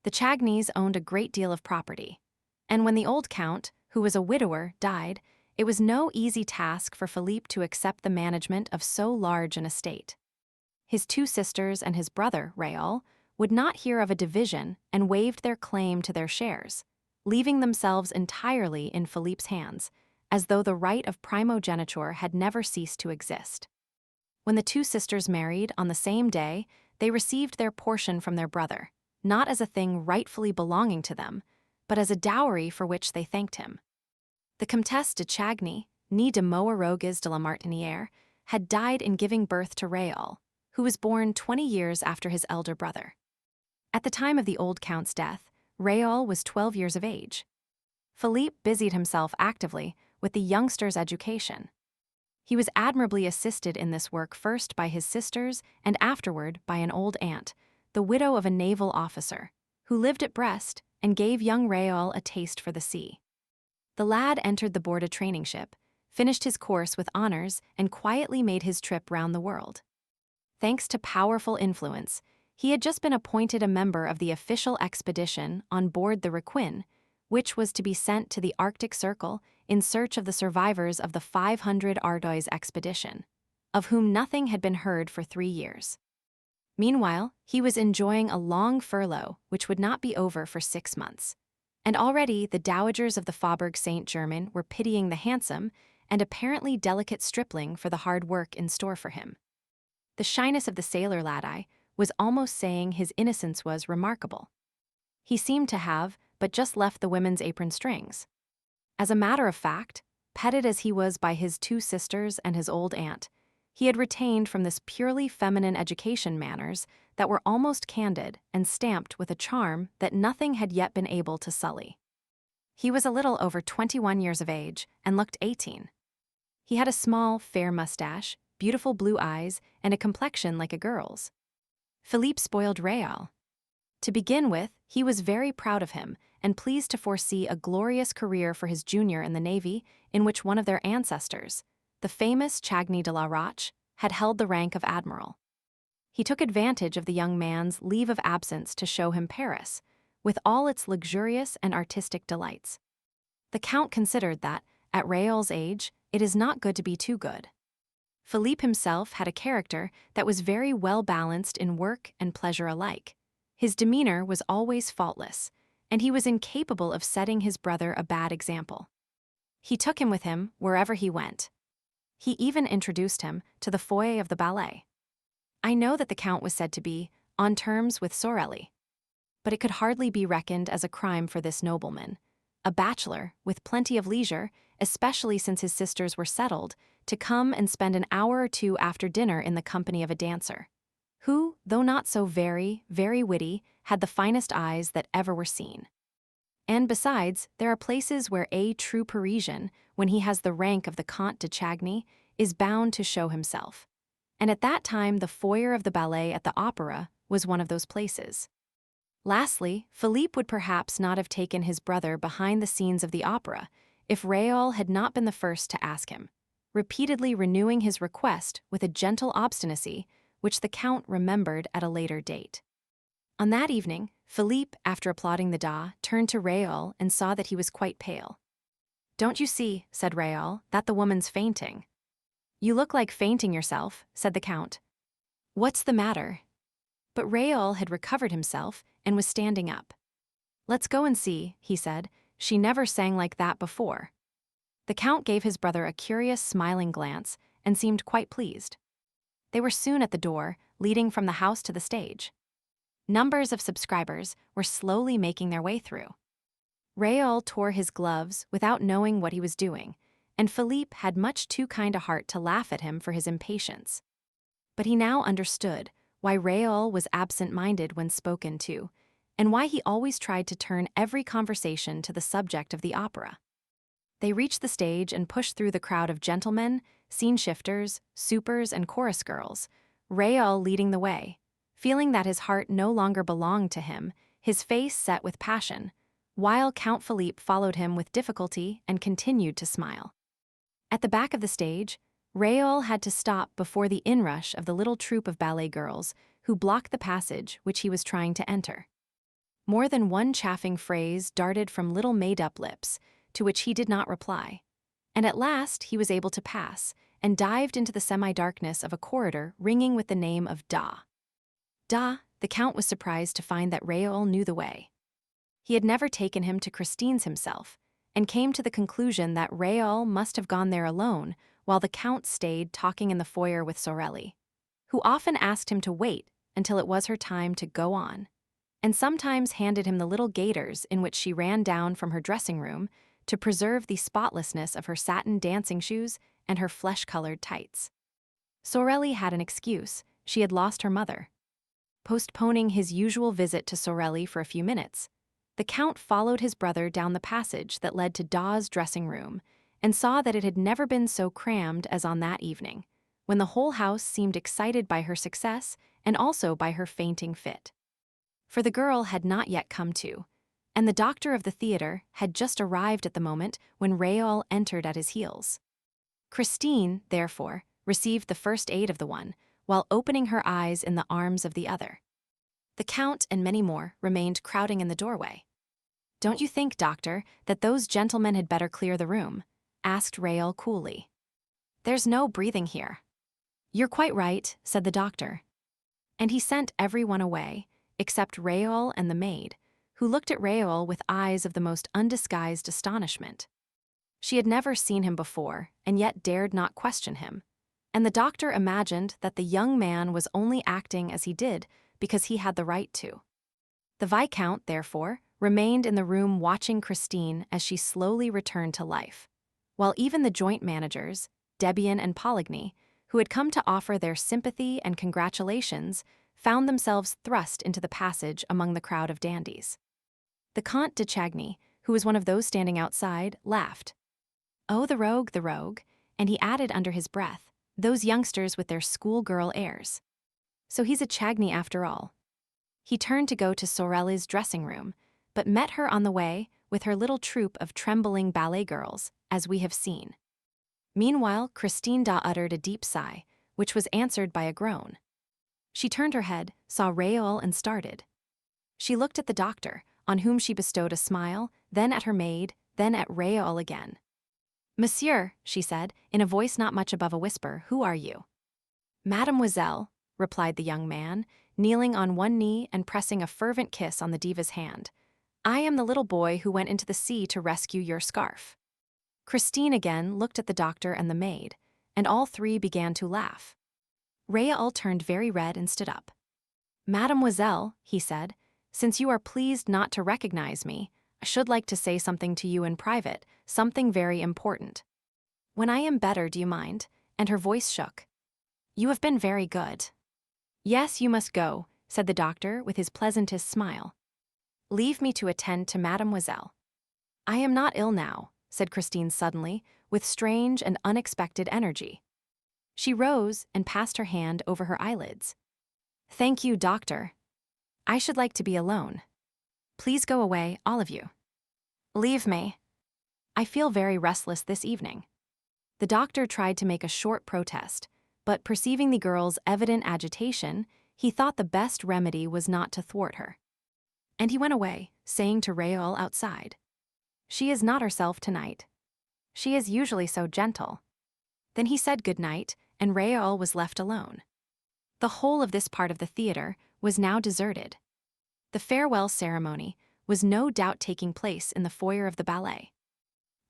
The Chagnys owned a great deal of property, and when the old count, who was a widower, died, it was no easy task for Philippe to accept the management of so large an estate. His two sisters and his brother, Raoul, would not hear of a division and waived their claim to their shares, leaving themselves entirely in Philippe's hands, as though the right of primogeniture had never ceased to exist. When the two sisters married on the same day, they received their portion from their brother, not as a thing rightfully belonging to them, but as a dowry for which they thanked him. The Comtesse de Chagny, née de Moirogues de la Martinière, had died in giving birth to Raoul, who was born 20 years after his elder brother. At the time of the old count's death, Raoul was 12 years of age. Philippe busied himself actively with the youngster's education. He was admirably assisted in this work first by his sisters and afterward by an old aunt, the widow of a naval officer, who lived at Brest and gave young Raoul a taste for the sea. The lad entered the board a training ship, finished his course with honors, and quietly made his trip round the world. Thanks to powerful influence, he had just been appointed a member of the official expedition on board the Requin, which was to be sent to the Arctic Circle in search of the survivors of the 500 Ardoise expedition, of whom nothing had been heard for 3 years. Meanwhile, he was enjoying a long furlough which would not be over for 6 months. And already the dowagers of the Faubourg Saint-Germain were pitying the handsome and apparently delicate stripling for the hard work in store for him. The shyness of the sailor lad was almost saying his innocence was remarkable. He seemed to have but just left the women's apron strings. As a matter of fact, petted as he was by his two sisters and his old aunt, he had retained from this purely feminine education manners that were almost candid and stamped with a charm that nothing had yet been able to sully. He was a little over 21 years of age and looked 18. He had a small, fair mustache, beautiful blue eyes, and a complexion like a girl's. Philippe spoiled Raoul. To begin with, he was very proud of him and pleased to foresee a glorious career for his junior in the Navy, in which one of their ancestors, the famous Chagny de la Roche, had held the rank of admiral. He took advantage of the young man's leave of absence to show him Paris, with all its luxurious and artistic delights. The Count considered that, at Raoul's age, it is not good to be too good. Philippe himself had a character that was very well balanced in work and pleasure alike. His demeanor was always faultless, and he was incapable of setting his brother a bad example. He took him with him wherever he went. He even introduced him to the foyer of the ballet. I know that the Count was said to be on terms with Sorelli, but it could hardly be reckoned as a crime for this nobleman, a bachelor with plenty of leisure, especially since his sisters were settled, to come and spend an hour or two after dinner in the company of a dancer, who, though not so very, very witty, had the finest eyes that ever were seen. And besides, there are places where a true Parisian, when he has the rank of the Comte de Chagny, is bound to show himself. And at that time the foyer of the ballet at the opera was one of those places. Lastly, Philippe would perhaps not have taken his brother behind the scenes of the opera if Raoul had not been the first to ask him, repeatedly renewing his request with a gentle obstinacy which the Count remembered at a later date. On that evening, Philippe, after applauding the Da, turned to Raoul and saw that he was quite pale. "Don't you see," said Raoul, "that the woman's fainting?" "You look like fainting yourself," said the Count. "What's the matter?" But Raoul had recovered himself and was standing up. "Let's go and see," he said. "She never sang like that before." The Count gave his brother a curious smiling glance and seemed quite pleased. They were soon at the door, leading from the house to the stage. Numbers of subscribers were slowly making their way through. Raoul tore his gloves without knowing what he was doing, and Philippe had much too kind a heart to laugh at him for his impatience. But he now understood why Raoul was absent-minded when spoken to, and why he always tried to turn every conversation to the subject of the opera. They reached the stage and pushed through the crowd of gentlemen, scene-shifters, supers, and chorus girls, Raoul leading the way, feeling that his heart no longer belonged to him, his face set with passion, while Count Philippe followed him with difficulty and continued to smile. At the back of the stage, Raoul had to stop before the inrush of the little troupe of ballet girls who blocked the passage which he was trying to enter. More than one chaffing phrase darted from little made-up lips, to which he did not reply, and at last he was able to pass and dived into the semi-darkness of a corridor ringing with the name of Da. The Count was surprised to find that Raoul knew the way. He had never taken him to Christine's himself, and came to the conclusion that Raoul must have gone there alone while the Count stayed talking in the foyer with Sorelli, who often asked him to wait until it was her time to go on, and sometimes handed him the little gaiters in which she ran down from her dressing room to preserve the spotlessness of her satin dancing shoes and her flesh-colored tights. Sorelli had an excuse: she had lost her mother. Postponing his usual visit to Sorelli for a few minutes, the Count followed his brother down the passage that led to Da's dressing room and saw that it had never been so crammed as on that evening, when the whole house seemed excited by her success and also by her fainting fit. For the girl had not yet come to, and the doctor of the theater had just arrived at the moment when Raoul entered at his heels. Christine, therefore, received the first aid of the one, while opening her eyes in the arms of the other. The Count and many more remained crowding in the doorway. "Don't you think, doctor, that those gentlemen had better clear the room?" asked Raoul coolly. "There's no breathing here." "You're quite right," said the doctor. And he sent everyone away, except Raoul and the maid, who looked at Raoul with eyes of the most undisguised astonishment. She had never seen him before, and yet dared not question him, and the doctor imagined that the young man was only acting as he did because he had the right to. The Viscount, therefore, remained in the room watching Christine as she slowly returned to life, while even the joint managers, Debian and Poligny, who had come to offer their sympathy and congratulations, found themselves thrust into the passage among the crowd of dandies. The Comte de Chagny, who was one of those standing outside, laughed. "Oh, the rogue," and he added under his breath, "those youngsters with their schoolgirl airs. So he's a Chagny after all." He turned to go to Sorelli's dressing room, but met her on the way with her little troupe of trembling ballet girls, as we have seen. Meanwhile, Christine Daaé uttered a deep sigh, which was answered by a groan. She turned her head, saw Raoul, and started. She looked at the doctor, on whom she bestowed a smile, then at her maid, then at Raoul again. "Monsieur," she said, in a voice not much above a whisper, "who are you?" "Mademoiselle," replied the young man, kneeling on one knee and pressing a fervent kiss on the diva's hand. "I am the little boy who went into the sea to rescue your scarf." Christine again looked at the doctor and the maid, and all three began to laugh. Raoul turned very red and stood up. "Mademoiselle," he said, "since you are pleased not to recognize me, I should like to say something to you in private, something very important. When I am better, do you mind?" And her voice shook. "You have been very good." "Yes, you must go," said the doctor with his pleasantest smile. "Leave me to attend to Mademoiselle." "I am not ill now," said Christine suddenly, with strange and unexpected energy. She rose and passed her hand over her eyelids. "Thank you, doctor. I should like to be alone. Please go away, all of you. Leave me. I feel very restless this evening." The doctor tried to make a short protest, but perceiving the girl's evident agitation, he thought the best remedy was not to thwart her. And he went away, saying to Raoul outside, "She is not herself tonight. She is usually so gentle." Then he said good night, and Raoul was left alone. The whole of this part of the theater was now deserted. The farewell ceremony was no doubt taking place in the foyer of the ballet.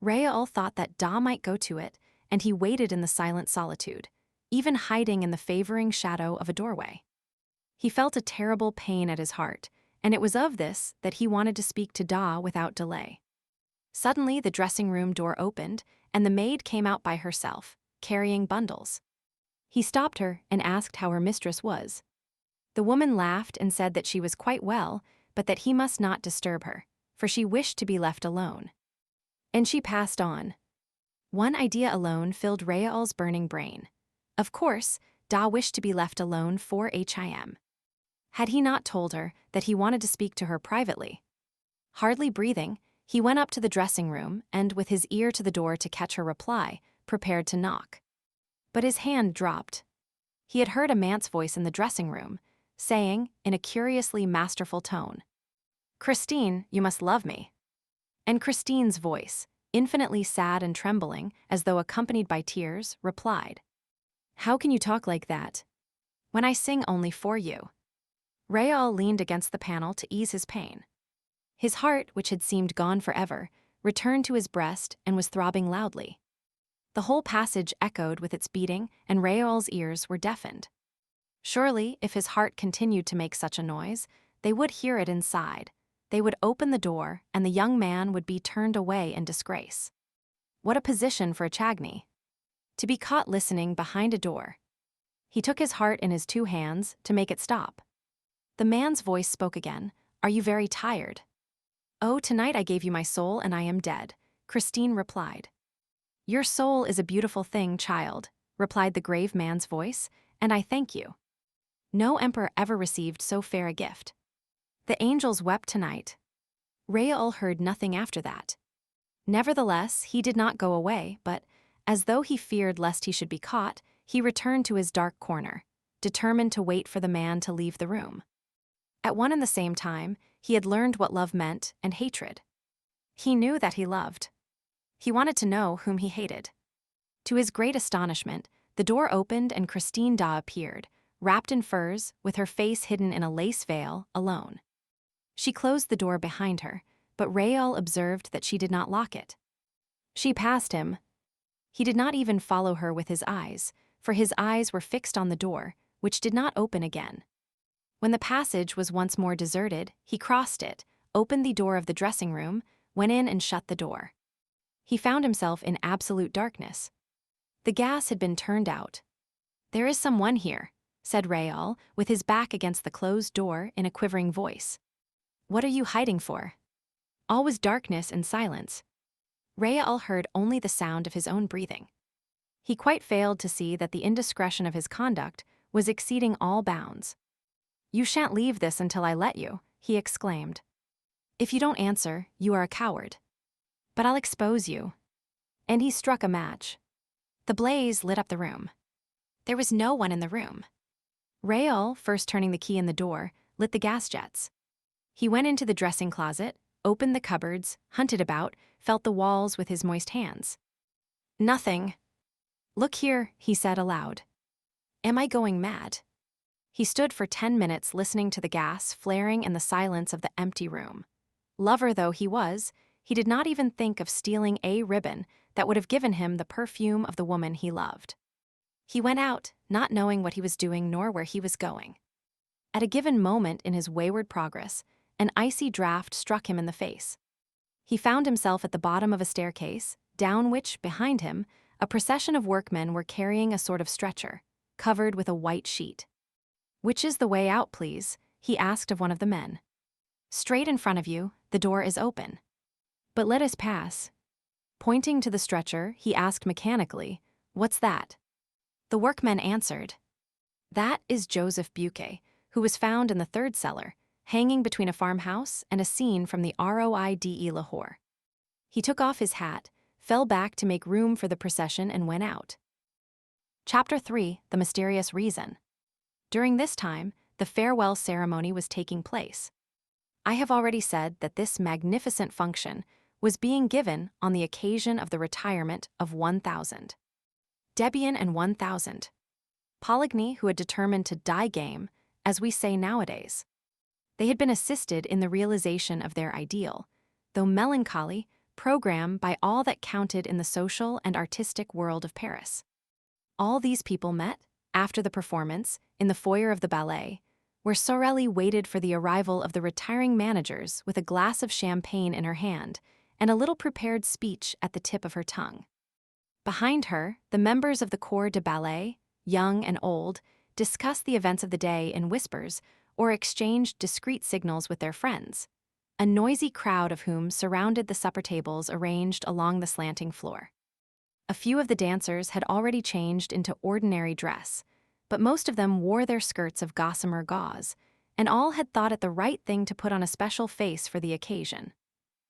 Raoul thought that Daaé might go to it, and he waited in the silent solitude, even hiding in the favoring shadow of a doorway. He felt a terrible pain at his heart, and it was of this that he wanted to speak to Daaé without delay. Suddenly the dressing-room door opened, and the maid came out by herself, carrying bundles. He stopped her and asked how her mistress was. The woman laughed and said that she was quite well, but that he must not disturb her, for she wished to be left alone. And she passed on. One idea alone filled Raoul's burning brain. Of course, Daaé wished to be left alone for him. Had he not told her that he wanted to speak to her privately? Hardly breathing, he went up to the dressing-room and, with his ear to the door to catch her reply, prepared to knock. But his hand dropped. He had heard a man's voice in the dressing-room, saying, in a curiously masterful tone, "Christine, you must love me." And Christine's voice, infinitely sad and trembling, as though accompanied by tears, replied, "How can you talk like that, when I sing only for you?" Raoul leaned against the panel to ease his pain. His heart, which had seemed gone forever, returned to his breast and was throbbing loudly. The whole passage echoed with its beating, and Raoul's ears were deafened. Surely, if his heart continued to make such a noise, they would hear it inside. They would open the door, and the young man would be turned away in disgrace. What a position for Chagny! To be caught listening behind a door. He took his heart in his two hands to make it stop. The man's voice spoke again. "Are you very tired?" "Oh, tonight I gave you my soul and I am dead," Christine replied. "Your soul is a beautiful thing, child," replied the grave man's voice, "and I thank you. No emperor ever received so fair a gift." The angels wept tonight. Raoul heard nothing after that. Nevertheless, he did not go away, but, as though he feared lest he should be caught, he returned to his dark corner, determined to wait for the man to leave the room. At one and the same time, he had learned what love meant and hatred. He knew that he loved. He wanted to know whom he hated. To his great astonishment, the door opened and Christine Daaé appeared, wrapped in furs, with her face hidden in a lace veil, alone. She closed the door behind her, but Raoul observed that she did not lock it. She passed him. He did not even follow her with his eyes, for his eyes were fixed on the door, which did not open again. When the passage was once more deserted, he crossed it, opened the door of the dressing-room, went in and shut the door. He found himself in absolute darkness. The gas had been turned out. "There is someone here," said Raoul, with his back against the closed door in a quivering voice. "What are you hiding for?" All was darkness and silence. Raoul heard only the sound of his own breathing. He quite failed to see that the indiscretion of his conduct was exceeding all bounds. "You shan't leave this until I let you," he exclaimed. If you don't answer, you are a coward. But I'll expose you." And he struck a match. The blaze lit up the room. There was no one in the room. Raoul, first turning the key in the door, lit the gas jets. He went into the dressing closet, opened the cupboards, hunted about, felt the walls with his moist hands. "Nothing." "Look here," he said aloud. "Am I going mad?" He stood for 10 minutes listening to the gas flaring and the silence of the empty room. Lover though he was, he did not even think of stealing a ribbon that would have given him the perfume of the woman he loved. He went out, not knowing what he was doing nor where he was going. At a given moment in his wayward progress, an icy draft struck him in the face. He found himself at the bottom of a staircase, down which, behind him, a procession of workmen were carrying a sort of stretcher, covered with a white sheet. "Which is the way out, please?" he asked of one of the men. "Straight in front of you, the door is open." "But let us pass." Pointing to the stretcher, he asked mechanically, "What's that?" The workmen answered, "That is Joseph Buquet, who was found in the third cellar, hanging between a farmhouse and a scene from the Roi Lahore." He took off his hat, fell back to make room for the procession and went out. Chapter 3: The Mysterious Reason. During this time, the farewell ceremony was taking place. I have already said that this magnificent function was being given on the occasion of the retirement of 1,000. Debian and 1,000. Poligny, who had determined to die game, as we say nowadays. They had been assisted in the realization of their ideal, though melancholy, program by all that counted in the social and artistic world of Paris. All these people met, after the performance, in the foyer of the ballet, where Sorelli waited for the arrival of the retiring managers with a glass of champagne in her hand and a little prepared speech at the tip of her tongue. Behind her, the members of the corps de ballet, young and old, discussed the events of the day in whispers or exchanged discreet signals with their friends, a noisy crowd of whom surrounded the supper tables arranged along the slanting floor. A few of the dancers had already changed into ordinary dress, but most of them wore their skirts of gossamer gauze, and all had thought it the right thing to put on a special face for the occasion.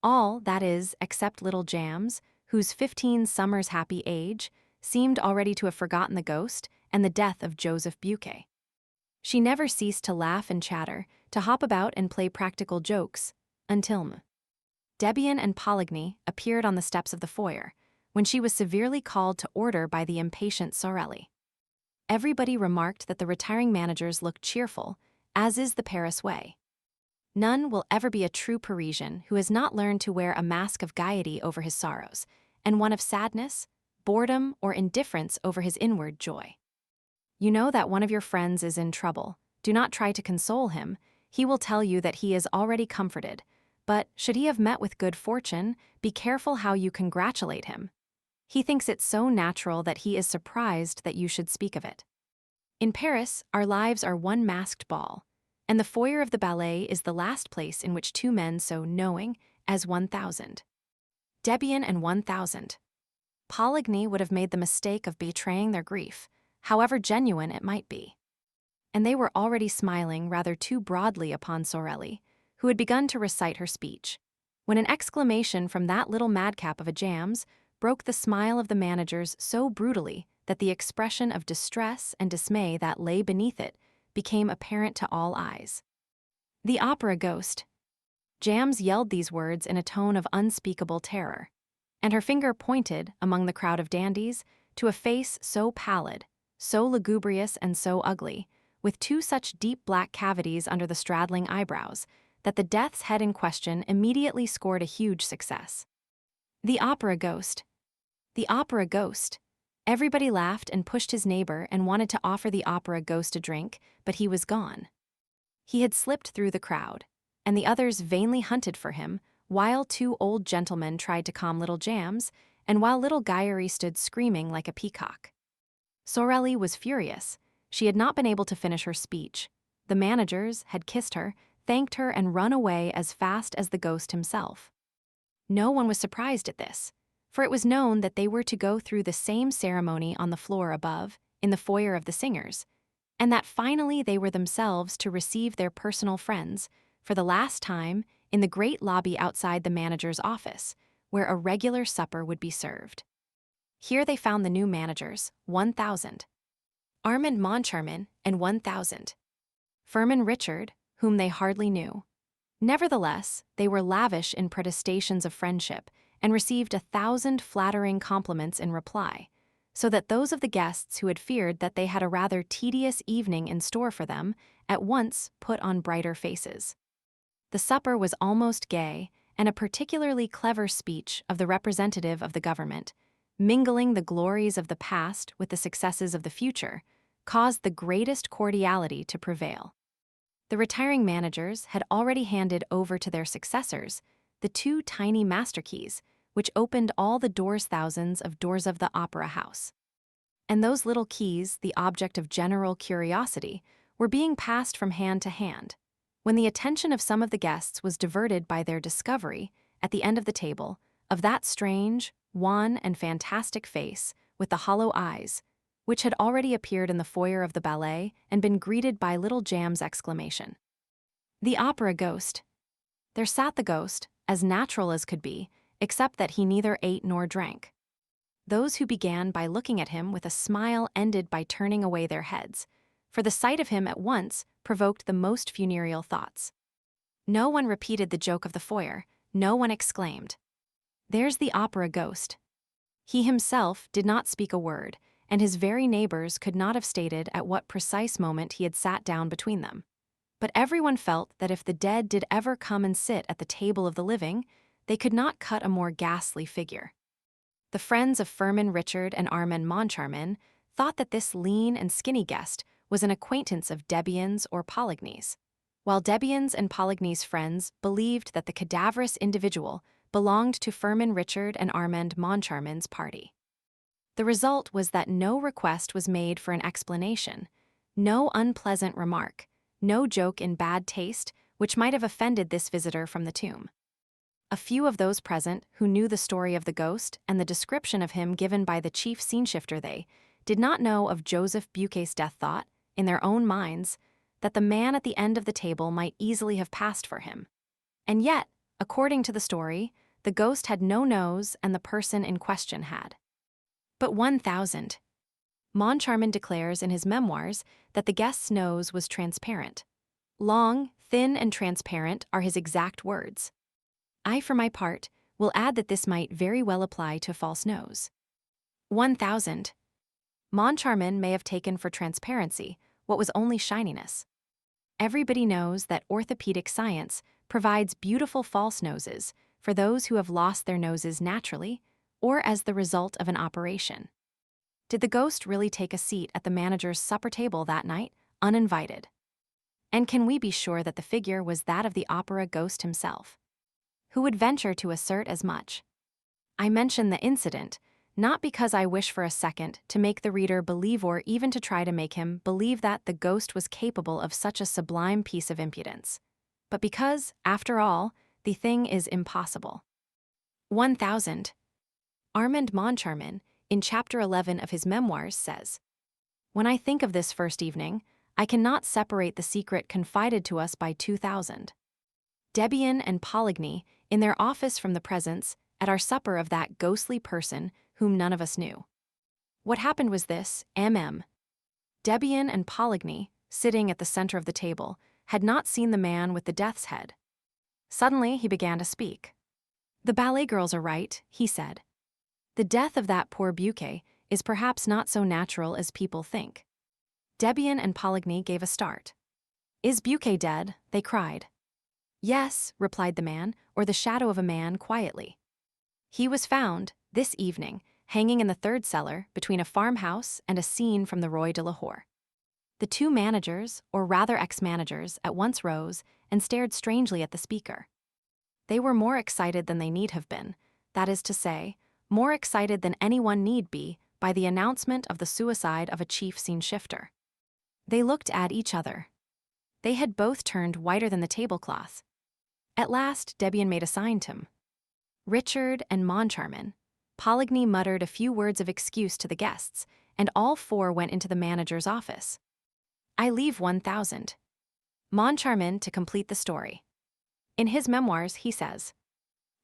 All, that is, except little Jams, whose 15 summers happy age seemed already to have forgotten the ghost and the death of Joseph Buquet. She never ceased to laugh and chatter, to hop about and play practical jokes, until Debian and Poligny appeared on the steps of the foyer, when she was severely called to order by the impatient Sorelli. Everybody remarked that the retiring managers looked cheerful, as is the Paris way. None will ever be a true Parisian who has not learned to wear a mask of gaiety over his sorrows, and one of sadness, boredom, or indifference over his inward joy. You know that one of your friends is in trouble. Do not try to console him. He will tell you that he is already comforted, but should he have met with good fortune, be careful how you congratulate him. He thinks it so natural that he is surprised that you should speak of it. In Paris, our lives are one masked ball, and the foyer of the ballet is the last place in which two men so knowing as 1,000. Debian and 1,000. Poligny would have made the mistake of betraying their grief, however genuine it might be. And they were already smiling rather too broadly upon Sorelli, who had begun to recite her speech, when an exclamation from that little madcap of a Jams broke the smile of the managers so brutally that the expression of distress and dismay that lay beneath it became apparent to all eyes. "The opera ghost." Jams yelled these words in a tone of unspeakable terror, and her finger pointed, among the crowd of dandies, to a face so pallid, so lugubrious and so ugly, with two such deep black cavities under the straddling eyebrows, that the death's head in question immediately scored a huge success. "The opera ghost." The opera ghost. Everybody laughed and pushed his neighbor and wanted to offer the opera ghost a drink, but he was gone. He had slipped through the crowd, and the others vainly hunted for him, while two old gentlemen tried to calm little Jams, and while little Guyery stood screaming like a peacock. Sorelli was furious. She had not been able to finish her speech. The managers had kissed her, thanked her, and run away as fast as the ghost himself. No one was surprised at this, for it was known that they were to go through the same ceremony on the floor above, in the foyer of the singers, and that finally they were themselves to receive their personal friends, for the last time, in the great lobby outside the manager's office, where a regular supper would be served. Here they found the new managers, 1,000. Armand Moncharmin, and 1,000. Firmin Richard, whom they hardly knew. Nevertheless, they were lavish in protestations of friendship and received 1,000 flattering compliments in reply, so that those of the guests who had feared that they had a rather tedious evening in store for them at once put on brighter faces. The supper was almost gay, and a particularly clever speech of the representative of the government, mingling the glories of the past with the successes of the future, caused the greatest cordiality to prevail. The retiring managers had already handed over to their successors the 2 tiny master keys, which opened all the thousands of doors of the opera house. And those little keys, the object of general curiosity, were being passed from hand to hand, when the attention of some of the guests was diverted by their discovery, at the end of the table, of that strange, wan, and fantastic face with the hollow eyes, which had already appeared in the foyer of the ballet and been greeted by little Jam's exclamation. The opera ghost. There sat the ghost, as natural as could be, except that he neither ate nor drank. Those who began by looking at him with a smile ended by turning away their heads, for the sight of him at once provoked the most funereal thoughts. No one repeated the joke of the foyer, no one exclaimed, "There's the opera ghost." He himself did not speak a word, and his very neighbors could not have stated at what precise moment he had sat down between them. But everyone felt that if the dead did ever come and sit at the table of the living, they could not cut a more ghastly figure. The friends of Firmin Richard and Armand Moncharmin thought that this lean and skinny guest was an acquaintance of Debien's or Poligny's, while Debien's and Poligny's friends believed that the cadaverous individual belonged to Firmin Richard and Armand Moncharmin's party. The result was that no request was made for an explanation, no unpleasant remark, no joke in bad taste which might have offended this visitor from the tomb. A few of those present who knew the story of the ghost and the description of him given by the chief scene-shifter they did not know of Joseph Buquet's death thought, in their own minds, that the man at the end of the table might easily have passed for him. And yet, according to the story, the ghost had no nose and the person in question had. But 1,000. Moncharmin declares in his memoirs that the guest's nose was transparent. Long, thin, and transparent are his exact words. I, for my part, will add that this might very well apply to a false nose. 1,000. Moncharmin may have taken for transparency what was only shininess. Everybody knows that orthopedic science provides beautiful false noses for those who have lost their noses naturally or as the result of an operation. Did the ghost really take a seat at the manager's supper table that night, uninvited? And can we be sure that the figure was that of the opera ghost himself? Who would venture to assert as much? I mention the incident, not because I wish for a second to make the reader believe or even to try to make him believe that the ghost was capable of such a sublime piece of impudence, but because, after all, the thing is impossible. 1,000. Armand Moncharmin, in Chapter 11 of his memoirs, says, "When I think of this first evening, I cannot separate the secret confided to us by 2,000. Debien and Poligny in their office from the presence at our supper of that ghostly person whom none of us knew. What happened was this, Debien and Poligny, sitting at the center of the table, had not seen the man with the death's head. Suddenly he began to speak. The ballet girls are right, he said. The death of that poor Buquet is perhaps not so natural as people think. Debien and Poligny gave a start. Is Buquet dead? They cried. Yes, replied the man, or the shadow of a man, quietly. He was found, this evening, hanging in the third cellar between a farmhouse and a scene from the Roi de Lahore. The two managers, or rather ex-managers, at once rose and stared strangely at the speaker. They were more excited than they need have been, that is to say, more excited than anyone need be by the announcement of the suicide of a chief scene-shifter. They looked at each other. They had both turned whiter than the tablecloth. At last, Debien made a sign to him. Richard and Moncharmin. Poligny muttered a few words of excuse to the guests, and all four went into the manager's office. I leave 1,000. Moncharmin to complete the story. In his memoirs, he says,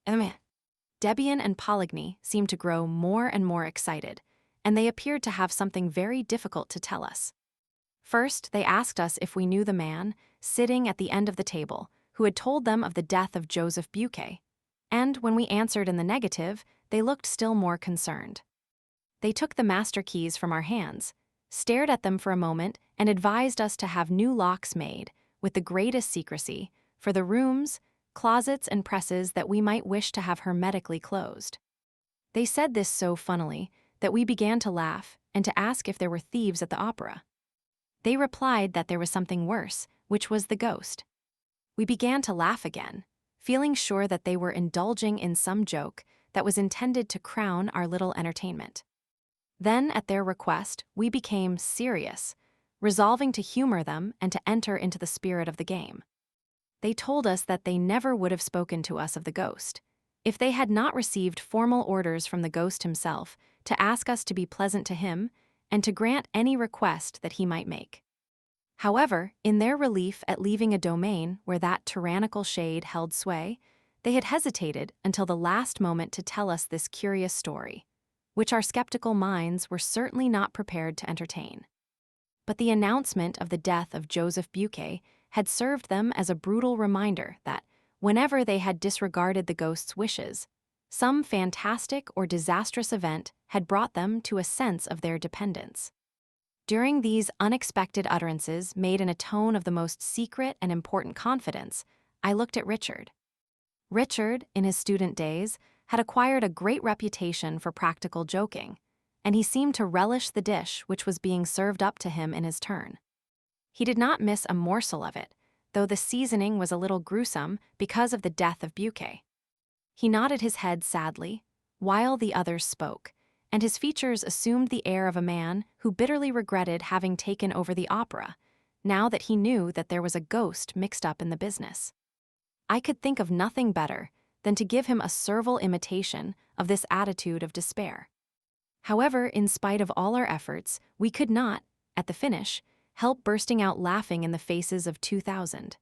Debian and Poligny seemed to grow more and more excited, and they appeared to have something very difficult to tell us. First, they asked us if we knew the man, sitting at the end of the table, who had told them of the death of Joseph Buquet, and when we answered in the negative, they looked still more concerned. They took the master keys from our hands, stared at them for a moment, and advised us to have new locks made, with the greatest secrecy, for the rooms, closets, and presses that we might wish to have hermetically closed. They said this so funnily that we began to laugh and to ask if there were thieves at the opera. They replied that there was something worse, which was the ghost. We began to laugh again, feeling sure that they were indulging in some joke that was intended to crown our little entertainment. Then, at their request, we became serious, resolving to humor them and to enter into the spirit of the game. They told us that they never would have spoken to us of the ghost, if they had not received formal orders from the ghost himself to ask us to be pleasant to him and to grant any request that he might make. However, in their relief at leaving a domain where that tyrannical shade held sway, they had hesitated until the last moment to tell us this curious story, which our skeptical minds were certainly not prepared to entertain. But the announcement of the death of Joseph Buquet had served them as a brutal reminder that, whenever they had disregarded the ghost's wishes, some fantastic or disastrous event had brought them to a sense of their dependence. During these unexpected utterances made in a tone of the most secret and important confidence, I looked at Richard. Richard, in his student days, had acquired a great reputation for practical joking, and he seemed to relish the dish which was being served up to him in his turn. He did not miss a morsel of it, though the seasoning was a little gruesome because of the death of Buquet. He nodded his head sadly, while the others spoke, and his features assumed the air of a man who bitterly regretted having taken over the opera, now that he knew that there was a ghost mixed up in the business. I could think of nothing better than to give him a servile imitation of this attitude of despair. However, in spite of all our efforts, we could not, at the finish, help bursting out laughing in the faces of 2,000.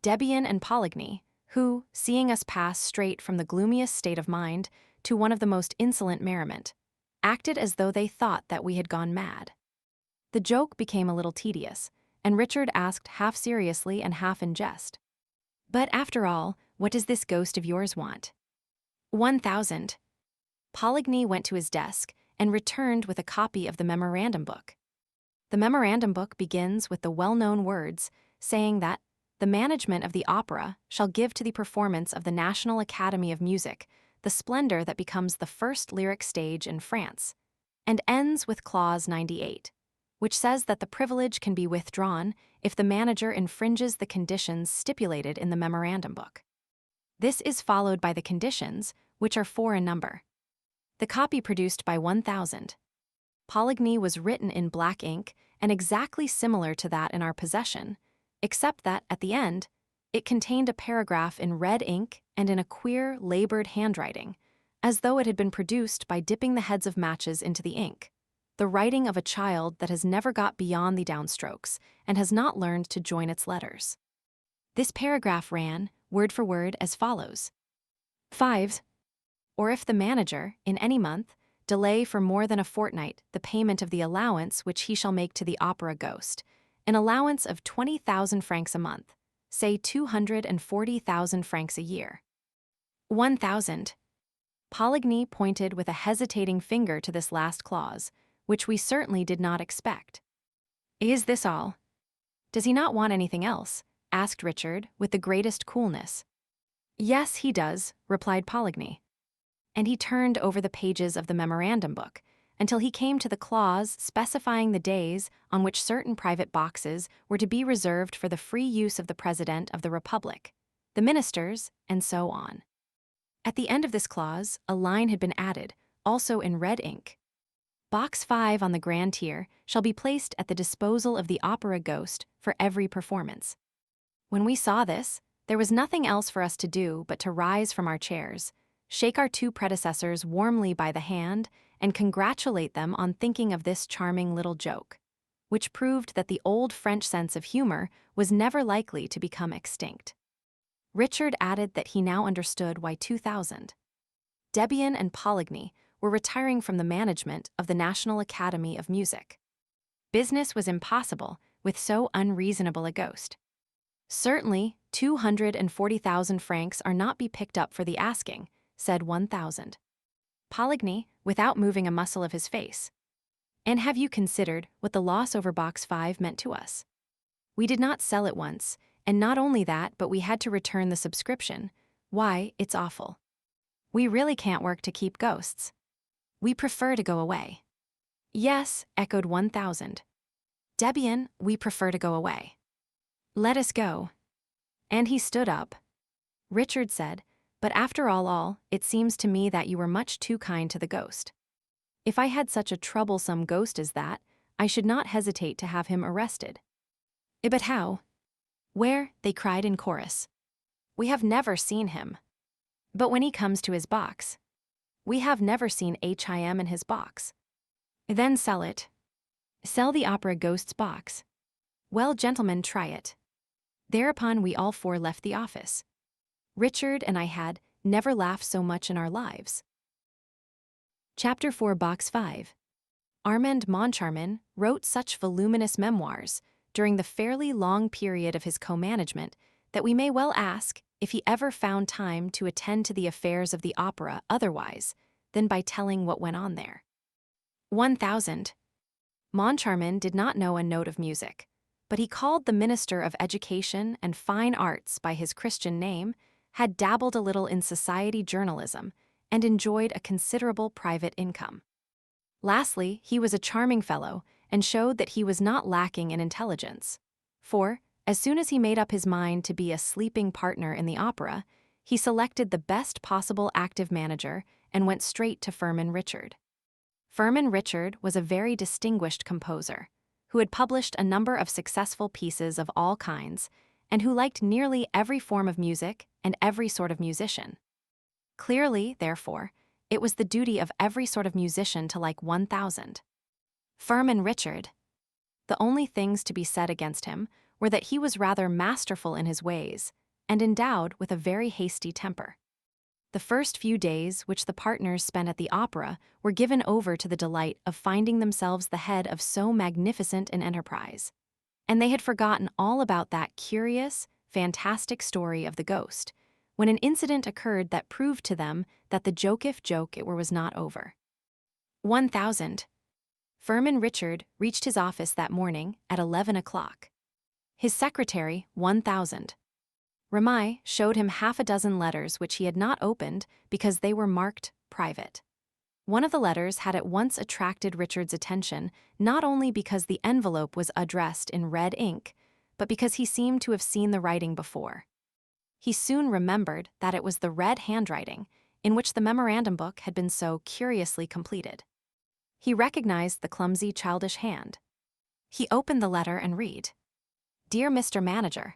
Debian and Poligny, who, seeing us pass straight from the gloomiest state of mind to one of the most insolent merriment, acted as though they thought that we had gone mad. The joke became a little tedious, and Richard asked half seriously and half in jest, "But after all, what does this ghost of yours want?" 1,000. Poligny went to his desk and returned with a copy of the memorandum book. The memorandum book begins with the well-known words saying that the management of the opera shall give to the performance of the National Academy of Music the splendor that becomes the first lyric stage in France, and ends with Clause 98, which says that the privilege can be withdrawn if the manager infringes the conditions stipulated in the memorandum book. This is followed by the conditions, which are 4 in number. The copy produced by 1,000. Poligny was written in black ink and exactly similar to that in our possession, except that, at the end, it contained a paragraph in red ink and in a queer, labored handwriting, as though it had been produced by dipping the heads of matches into the ink, the writing of a child that has never got beyond the downstrokes and has not learned to join its letters. This paragraph ran, word for word, as follows. 5. Or if the manager, in any month, delay for more than a fortnight the payment of the allowance which he shall make to the opera ghost, an allowance of 20,000 francs a month, say 240,000 francs a year. 1,000. Poligny pointed with a hesitating finger to this last clause, which we certainly did not expect. Is this all? Does he not want anything else? Asked Richard with the greatest coolness. Yes, he does, replied Poligny. And he turned over the pages of the memorandum book until he came to the clause specifying the days on which certain private boxes were to be reserved for the free use of the President of the Republic, the ministers, and so on. At the end of this clause, a line had been added, also in red ink. Box 5 on the grand tier shall be placed at the disposal of the opera ghost for every performance. When we saw this, there was nothing else for us to do but to rise from our chairs, shake our 2 predecessors warmly by the hand, and congratulate them on thinking of this charming little joke, which proved that the old French sense of humor was never likely to become extinct. Richard added that he now understood why 2000. Debian and Poligny were retiring from the management of the National Academy of Music. Business was impossible with so unreasonable a ghost. Certainly, 240,000 francs are not be picked up for the asking, said 1,000. Poligny, without moving a muscle of his face. And have you considered what the loss over Box 5 meant to us? We did not sell it once, and not only that, but we had to return the subscription. Why, it's awful. We really can't work to keep ghosts. We prefer to go away. Yes, echoed 1,000. Debian, we prefer to go away. Let us go. And he stood up. Richard said, but after all, it seems to me that you were much too kind to the ghost. If I had such a troublesome ghost as that, I should not hesitate to have him arrested. But how? Where? They cried in chorus. We have never seen him. But when he comes to his box, we have never seen him in his box. Then sell it. Sell the opera ghost's box. Well, gentlemen, try it. Thereupon we all four left the office. Richard and I had never laughed so much in our lives. Chapter 4, Box 5. Armand Moncharmin wrote such voluminous memoirs during the fairly long period of his co-management that we may well ask if he ever found time to attend to the affairs of the opera otherwise than by telling what went on there. 1000. Moncharmin did not know a note of music, but he called the Minister of Education and Fine Arts by his Christian name, had dabbled a little in society journalism, and enjoyed a considerable private income. Lastly, he was a charming fellow and showed that he was not lacking in intelligence. For, as soon as he made up his mind to be a sleeping partner in the opera, he selected the best possible active manager and went straight to Firmin Richard. Firmin Richard was a very distinguished composer, who had published a number of successful pieces of all kinds, and who liked nearly every form of music and every sort of musician. Clearly, therefore, it was the duty of every sort of musician to like 1000. Firmin Richard. The only things to be said against him were that he was rather masterful in his ways, and endowed with a very hasty temper. The first few days which the partners spent at the opera were given over to the delight of finding themselves the head of so magnificent an enterprise, and they had forgotten all about that curious, fantastic story of the ghost, when an incident occurred that proved to them that the joke it was not over. 1000. Firmin Richard reached his office that morning at 11 o'clock. His secretary, 1000. Ramay, showed him half a dozen letters which he had not opened because they were marked private. One of the letters had at once attracted Richard's attention, not only because the envelope was addressed in red ink, but because he seemed to have seen the writing before. He soon remembered that it was the red handwriting in which the memorandum book had been so curiously completed. He recognized the clumsy, childish hand. He opened the letter and read, "Dear Mr. Manager,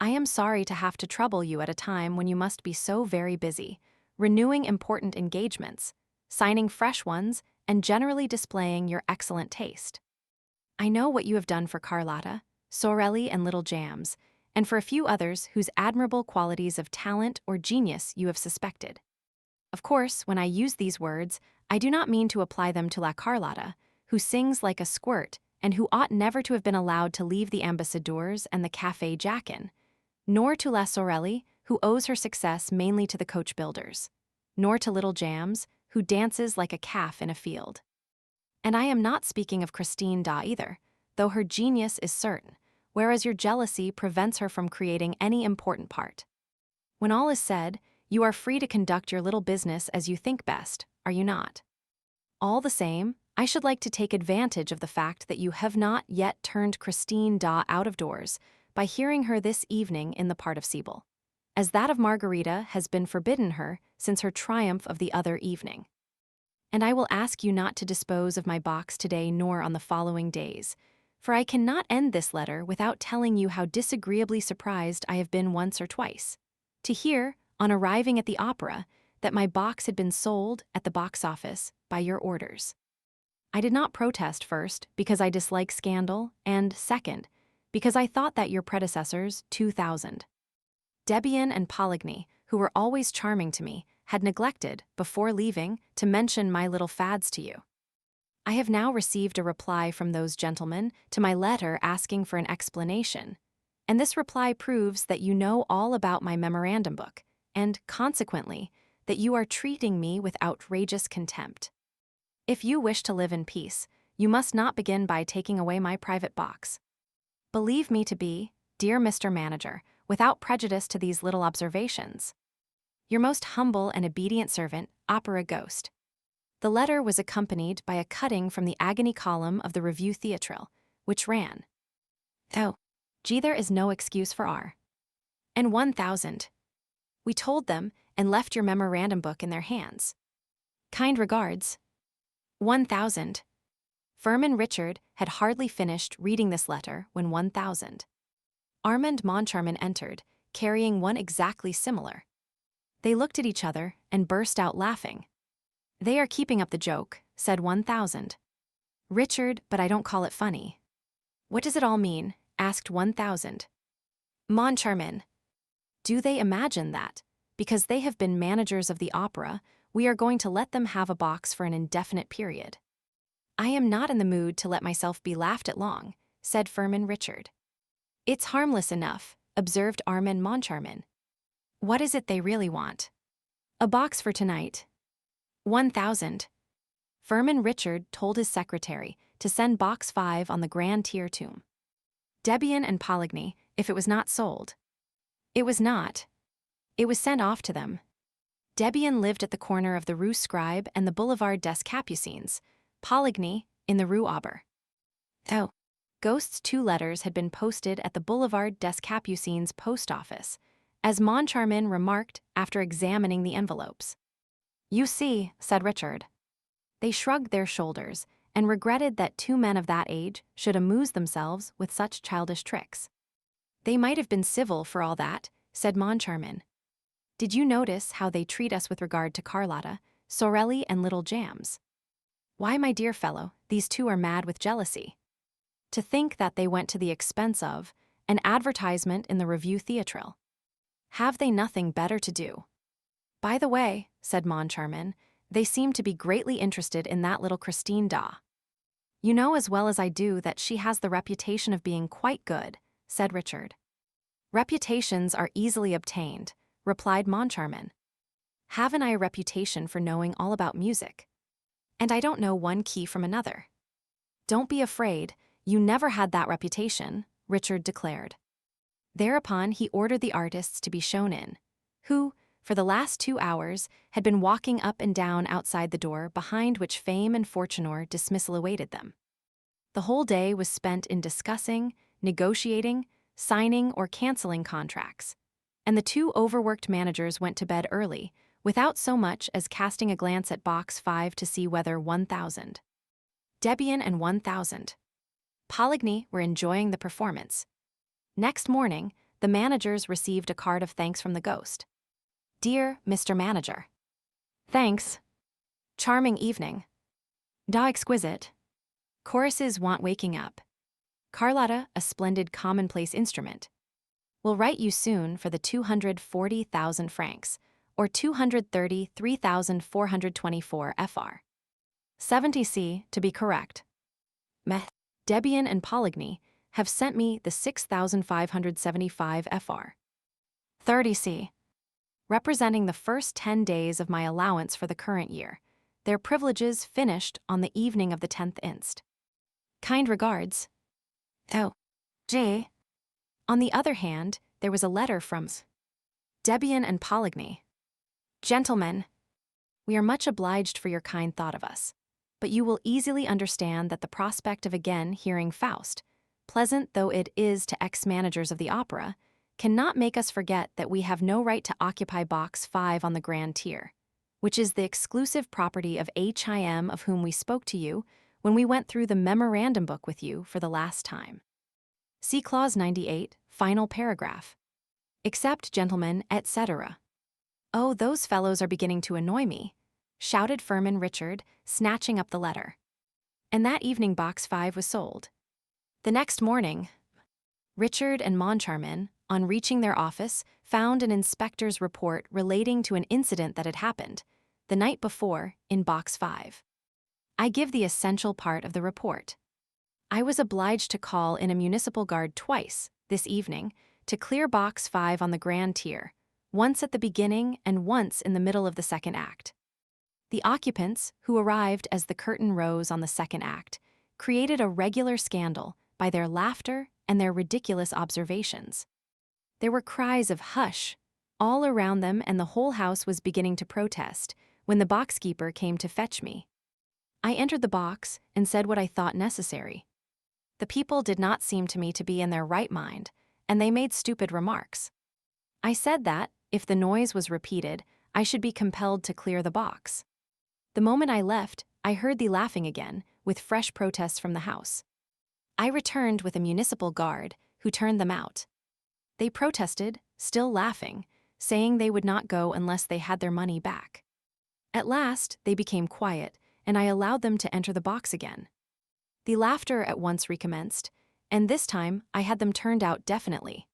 I am sorry to have to trouble you at a time when you must be so very busy, renewing important engagements, signing fresh ones, and generally displaying your excellent taste. I know what you have done for Carlotta, Sorelli, and Little Jams, and for a few others whose admirable qualities of talent or genius you have suspected. Of course, when I use these words, I do not mean to apply them to La Carlotta, who sings like a squirt and who ought never to have been allowed to leave the Ambassadeurs and the Café Jacquin, nor to La Sorelli, who owes her success mainly to the coach builders, nor to Little Jams, who dances like a calf in a field. And I am not speaking of Christine Daaé either, though her genius is certain, whereas your jealousy prevents her from creating any important part. When all is said, you are free to conduct your little business as you think best, are you not? All the same, I should like to take advantage of the fact that you have not yet turned Christine Daaé out of doors by hearing her this evening in the part of Sibyl, as that of Margarita has been forbidden her since her triumph of the other evening. And I will ask you not to dispose of my box today nor on the following days, for I cannot end this letter without telling you how disagreeably surprised I have been once or twice to hear, on arriving at the opera, that my box had been sold at the box office by your orders. I did not protest, first, because I dislike scandal, and second, because I thought that your predecessors, 2000. Debian and Poligny, who were always charming to me, had neglected, before leaving, to mention my little fads to you. I have now received a reply from those gentlemen to my letter asking for an explanation, and this reply proves that you know all about my memorandum book, and, consequently, that you are treating me with outrageous contempt. If you wish to live in peace, you must not begin by taking away my private box. Believe me to be, dear Mr. Manager, without prejudice to these little observations, your most humble and obedient servant, Opera Ghost. The letter was accompanied by a cutting from the agony column of the Revue Theatrale, which ran, "Oh, gee, there is no excuse for R. And 1,000. We told them and left your memorandum book in their hands. Kind regards, 1,000. Firmin Richard had hardly finished reading this letter when 1,000. Armand Moncharmin entered, carrying one exactly similar. They looked at each other and burst out laughing. They are keeping up the joke, said 1,000. Richard, but I don't call it funny. What does it all mean? Asked 1,000. Moncharmin. Do they imagine that, because they have been managers of the opera, we are going to let them have a box for an indefinite period? I am not in the mood to let myself be laughed at long, said Firmin Richard. It's harmless enough, observed Armand Moncharmin. What is it they really want? A box for tonight. 1,000. Firmin Richard told his secretary to send box 5 on the Grand Tier tomb. Debian and Poligny, if it was not sold. It was not. It was sent off to them. Debian lived at the corner of the Rue Scribe and the Boulevard des Capucines, Poligny in the Rue Auber. Oh. Ghost's 2 letters had been posted at the Boulevard des Capucines post office, as Moncharmin remarked after examining the envelopes. You see, said Richard. They shrugged their shoulders and regretted that 2 men of that age should amuse themselves with such childish tricks. They might have been civil for all that, said Moncharmin. Did you notice how they treat us with regard to Carlotta, Sorelli, and Little Jams? Why, my dear fellow, these 2 are mad with jealousy. To think that they went to the expense of an advertisement in the Revue Theatrale. Have they nothing better to do? By the way, said Moncharmin, they seem to be greatly interested in that little Christine Daaé. You know as well as I do that she has the reputation of being quite good, said Richard. Reputations are easily obtained, replied Moncharmin. Haven't I a reputation for knowing all about music? And I don't know one key from another. Don't be afraid, you never had that reputation, Richard declared. Thereupon he ordered the artists to be shown in, who, for the last 2 hours, had been walking up and down outside the door behind which fame and fortune or dismissal awaited them. The whole day was spent in discussing, negotiating, signing or canceling contracts, and the 2 overworked managers went to bed early, without so much as casting a glance at box 5 to see whether 1,000. Debian and 1,000. Poligny were enjoying the performance. Next morning, the managers received a card of thanks from the ghost. Dear Mr. Manager. Thanks. Charming evening. Da exquisite. Choruses want waking up. Carlotta, a splendid commonplace instrument. Will write you soon for the 240,000 francs, or 233,424 fr. 70c, to be correct. Meh. Debian and Poligny have sent me the 6,575 fr. 30c. Representing the first 10 days of my allowance for the current year, their privileges finished on the evening of the 10th inst. Kind regards. Oh. J. On the other hand, there was a letter from Debian and Poligny. Gentlemen, we are much obliged for your kind thought of us, but you will easily understand that the prospect of again hearing Faust, pleasant though it is to ex-managers of the opera, cannot make us forget that we have no right to occupy box 5 on the Grand Tier, which is the exclusive property of HIM of whom we spoke to you when we went through the memorandum book with you for the last time. See Clause 98, final paragraph. Except, gentlemen, etc. Oh, those fellows are beginning to annoy me, shouted Firmin Richard, snatching up the letter. And that evening box 5 was sold. The next morning, Richard and Moncharmin, on reaching their office, found an inspector's report relating to an incident that had happened the night before in Box 5. I give the essential part of the report. I was obliged to call in a municipal guard twice this evening to clear Box 5 on the grand tier, once at the beginning and once in the middle of the second act. The occupants, who arrived as the curtain rose on the second act, created a regular scandal by their laughter and their ridiculous observations. There were cries of "hush" all around them, and the whole house was beginning to protest when the boxkeeper came to fetch me. I entered the box and said what I thought necessary. The people did not seem to me to be in their right mind, and they made stupid remarks. I said that, if the noise was repeated, I should be compelled to clear the box. The moment I left, I heard the laughing again, with fresh protests from the house. I returned with a municipal guard, who turned them out. They protested, still laughing, saying they would not go unless they had their money back. At last, they became quiet, and I allowed them to enter the box again. The laughter at once recommenced, and this time I had them turned out definitely.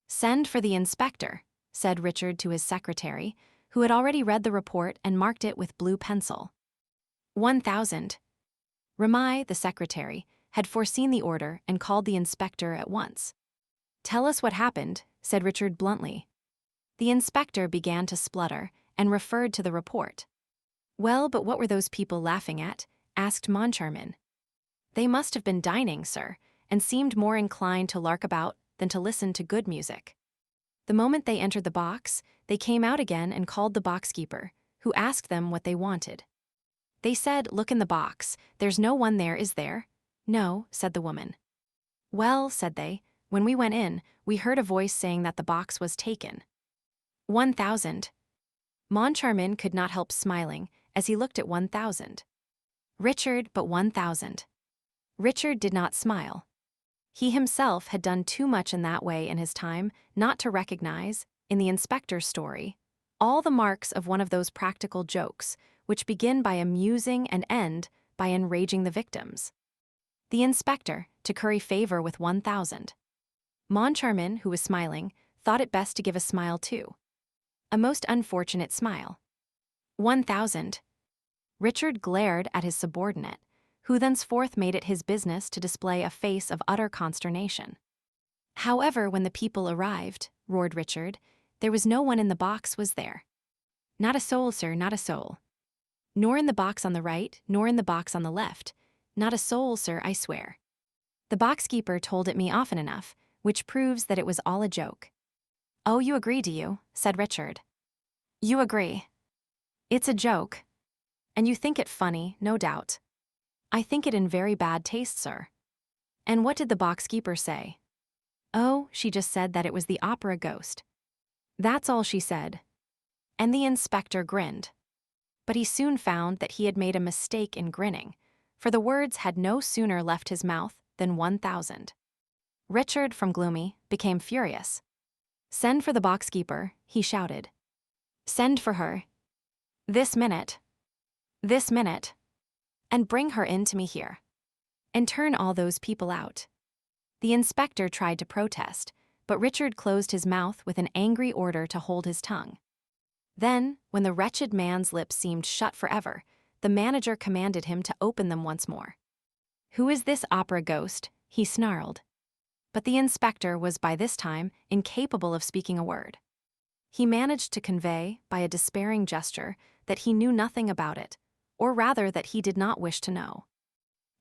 "Send for the inspector," said Richard to his secretary, who had already read the report and marked it with blue pencil. 1,000. Ramai, the secretary, had foreseen the order and called the inspector at once. "Tell us what happened," said Richard bluntly. The inspector began to splutter and referred to the report. "Well, but what were those people laughing at?" asked Moncharmin. "They must have been dining, sir, and seemed more inclined to lark about than to listen to good music. The moment they entered the box, they came out again and called the boxkeeper, who asked them what they wanted. They said, 'Look in the box, there's no one there, is there?' 'No,' said the woman. 'Well,' said they, 'when we went in, we heard a voice saying that the box was taken.' 1,000. Moncharmin could not help smiling as he looked at 1,000. Richard, but 1,000. Richard did not smile. He himself had done too much in that way in his time not to recognize, in the inspector's story, all the marks of one of those practical jokes which begin by amusing and end by enraging the victims. The inspector, to curry favor with 1,000. Moncharmin, who was smiling, thought it best to give a smile too. A most unfortunate smile. 1,000. Richard glared at his subordinate, who thenceforth made it his business to display a face of utter consternation. "However, when the people arrived," roared Richard, "there was no one in the box, was there? Not a soul, sir, not a soul. Nor in the box on the right, nor in the box on the left. Not a soul, sir, I swear. The boxkeeper told it me often enough, which proves that it was all a joke." "Oh, you agree, do you?" said Richard. "You agree. It's a joke. And you think it funny, no doubt. I think it in very bad taste, sir." "And what did the boxkeeper say?" "Oh, she just said that it was the opera ghost. That's all she said." And the inspector grinned. But he soon found that he had made a mistake in grinning, for the words had no sooner left his mouth than 1,000. Richard, from gloomy, became furious. "Send for the boxkeeper," he shouted. "Send for her. This minute. This minute. And bring her in to me here. And turn all those people out." The inspector tried to protest, but Richard closed his mouth with an angry order to hold his tongue. Then, when the wretched man's lips seemed shut forever, the manager commanded him to open them once more. "Who is this opera ghost?" he snarled. But the inspector was by this time incapable of speaking a word. He managed to convey, by a despairing gesture, that he knew nothing about it, or rather that he did not wish to know.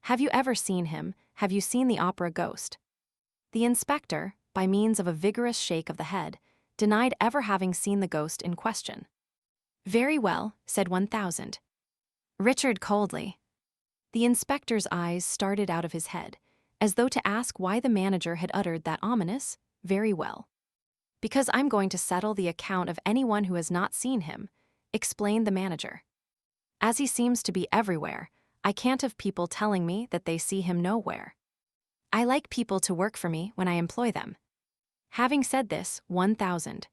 "Have you ever seen him? Have you seen the opera ghost?" The inspector, by means of a vigorous shake of the head, denied ever having seen the ghost in question. "Very well," said 1,000. Richard coldly. The inspector's eyes started out of his head, as though to ask why the manager had uttered that ominous, "Very well." "Because I'm going to settle the account of anyone who has not seen him," explained the manager. "As he seems to be everywhere, I can't have people telling me that they see him nowhere. I like people to work for me when I employ them." Having said this, 1,000.